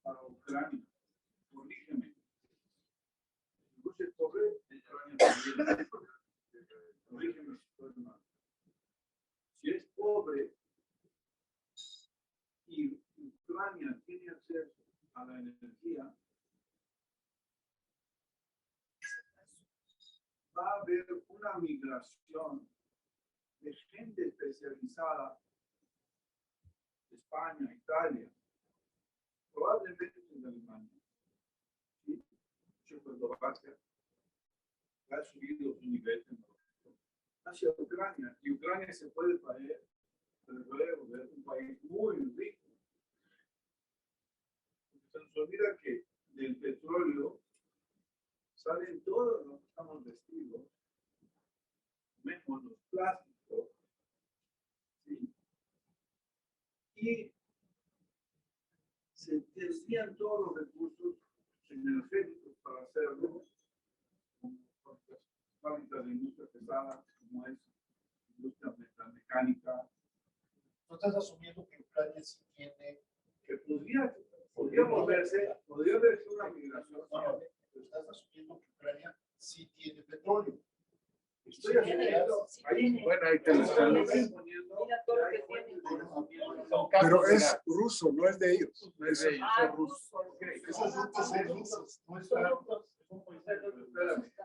para Ucrania. Corrígeme. Rusia es pobre, Ucrania también. Corrígeme si estoy mal. Si es pobre y Ucrania tiene acceso a la energía, va a haber una migración de gente especializada de España, Italia, probablemente en Alemania, ¿sí? Checoslovaquia, ha subido su nivel tecnológico hacia Ucrania, y Ucrania se puede volver un país muy rico. Se nos olvida que del petróleo salen todos los que estamos vestidos, menos los plásticos, ¿sí? Y se tendrían todos los recursos energéticos para hacerlo, con fábricas de industria pesada, como es industria mecánica. ¿No estás asumiendo que Ucrania sí tiene... Que podría volverse una migración? No, pero estás asumiendo que Ucrania sí tiene petróleo. Estoy asumiendo. Bueno, ahí te lo están diciendo. Mira todo lo que tienen. Pero es ruso, no es de ellos. No es de ellos, es ruso. Esos rusos son rusos, no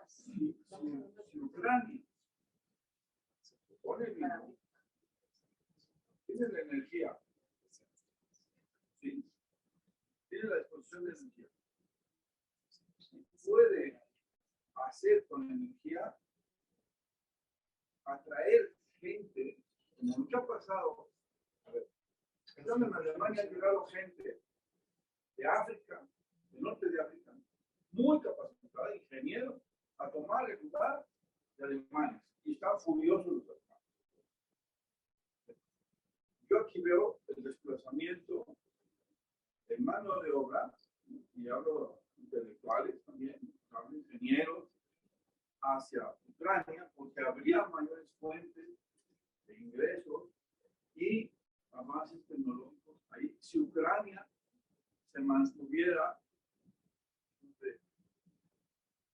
Si Ucrania se pone bien, tiene la energía, ¿sí? Tiene la disposición de energía, puede hacer con la energía atraer gente, como lo que ha pasado. A ver, en Alemania ha llegado gente de África, del norte de África, muy capacitada, ingenieros, a tomar el lugar de alemanes, y están furiosos los alemanes. Yo aquí veo el desplazamiento de mano de obra, y hablo de intelectuales también, hablo de ingenieros, hacia Ucrania, porque habría mayores fuentes de ingresos y avances tecnológicos ahí. Si Ucrania se mantuviera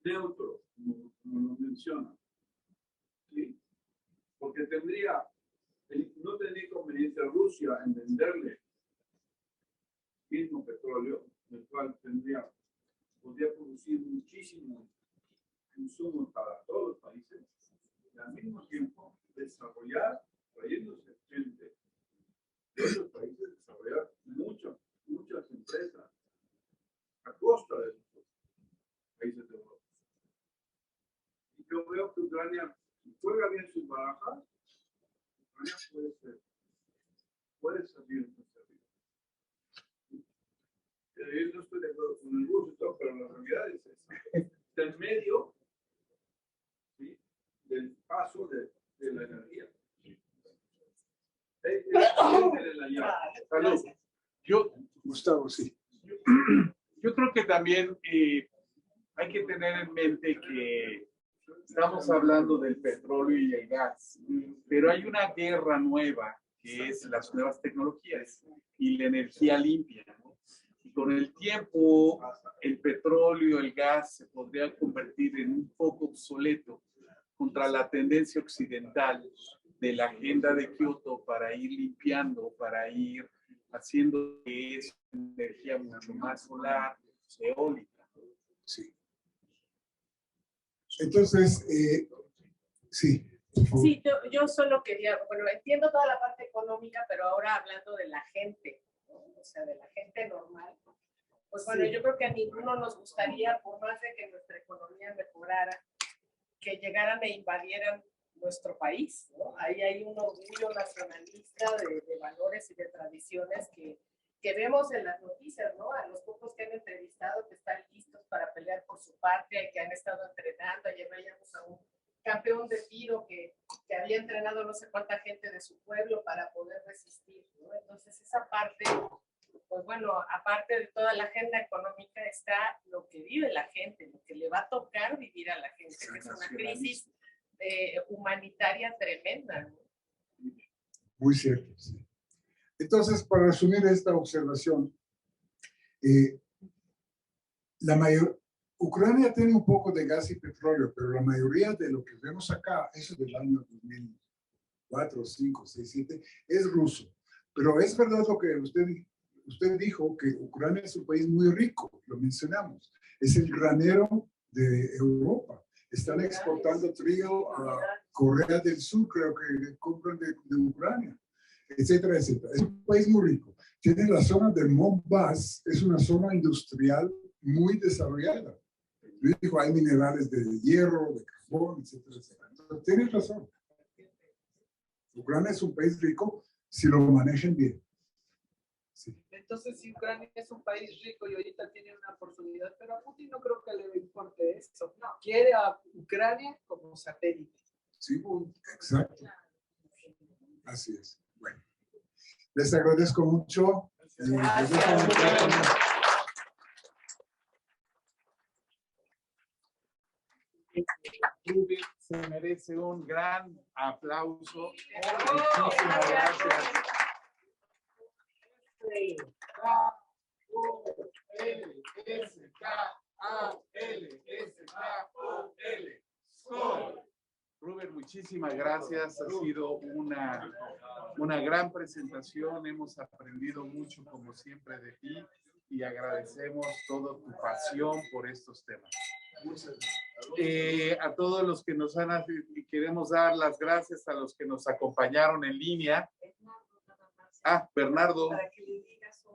neutro, como lo menciona. ¿Sí? Porque no tendría conveniencia Rusia en venderle mismo petróleo, el cual podría producir muchísimos insumos para todos los países, y al mismo tiempo desarrollar, trayéndose gente de otros países, desarrollar muchas empresas a costa de los países de Europa. Y yo veo que Ucrania, si juega bien sus barajas, Ucrania puede salir en esta vida. Yo no estoy de acuerdo con el ruso y todo, pero la realidad es esa. Del medio, ¿sí?, del paso de la energía. Salud. Gustavo, sí. Yo creo que también hay que tener en mente que estamos hablando del petróleo y el gas, pero hay una guerra nueva que es las nuevas tecnologías y la energía limpia, ¿no? Y con el tiempo el petróleo, el gas se podría convertir en un poco obsoleto contra la tendencia occidental de la agenda de Kioto para ir limpiando, para ir haciendo que es energía mucho más solar, eólica. Sí. Entonces, sí. Sí, yo solo quería, bueno, entiendo toda la parte económica, pero ahora hablando de la gente, ¿no? O sea, de la gente normal. Pues bueno, yo creo que a ninguno nos gustaría, por más de que nuestra economía mejorara, que llegaran e invadieran nuestro país, ¿no? Ahí hay un orgullo nacionalista de valores y de tradiciones que vemos en las noticias, ¿no? A los pocos que han entrevistado que están listos para pelear por su patria y que han estado entrenando. Ayer veíamos a un campeón de tiro que había entrenado no sé cuánta gente de su pueblo para poder resistir, ¿no? Entonces esa parte, pues bueno, aparte de toda la agenda económica está lo que vive la gente, lo que le va a tocar vivir a la gente, que es una crisis humanitaria tremenda, ¿no? Muy cierto, sí. Entonces, para resumir esta observación, Ucrania tiene un poco de gas y petróleo, pero la mayoría de lo que vemos acá, eso del año 2004, 5, 6, 7, es ruso. Pero es verdad lo que usted dijo, que Ucrania es un país muy rico, lo mencionamos. Es el granero de Europa. Están exportando trigo a Corea del Sur, creo que compran de Ucrania, etcétera, etcétera. Es un país muy rico. Tiene la zona de Donbas, es una zona industrial muy desarrollada. Yo digo, hay minerales de hierro, de carbón, etcétera, etcétera. Entonces, tienes razón. Ucrania es un país rico si lo manejan bien. Sí. Entonces, si Ucrania es un país rico y ahorita tiene una oportunidad, pero a Putin no creo que le importe eso. No, quiere a Ucrania como satélite. Sí, exacto. Así es. Bueno, les agradezco mucho. Rubén se merece un gran aplauso. Muchísimas gracias. Rubén, muchísimas gracias. Ha sido una gran presentación. Hemos aprendido mucho, como siempre, de ti y agradecemos toda tu pasión por estos temas. A todos los que nos han, queremos dar las gracias a los que nos acompañaron en línea. Bernardo,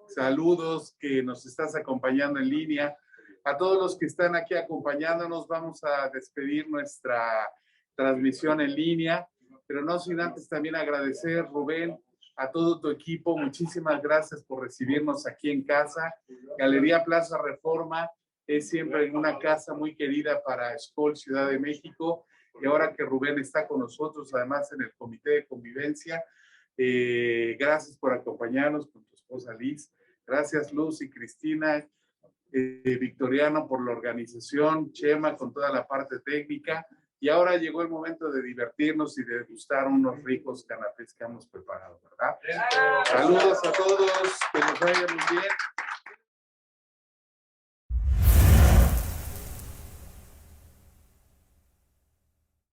saludos, que nos estás acompañando en línea. A todos los que están aquí acompañándonos, vamos a despedir nuestra transmisión en línea, pero no sin antes también agradecer, Rubén, a todo tu equipo. Muchísimas gracias por recibirnos aquí en casa. Galería Plaza Reforma es siempre una casa muy querida para Skoll Ciudad de México, y ahora que Rubén está con nosotros, además en el Comité de Convivencia, gracias por acompañarnos con tu esposa Liz. Gracias Luz y Cristina, Victoriano por la organización, Chema con toda la parte técnica, y ahora llegó el momento de divertirnos y de degustar unos ricos canapés que hemos preparado, ¿verdad? Saludos a todos, que nos vaya muy bien.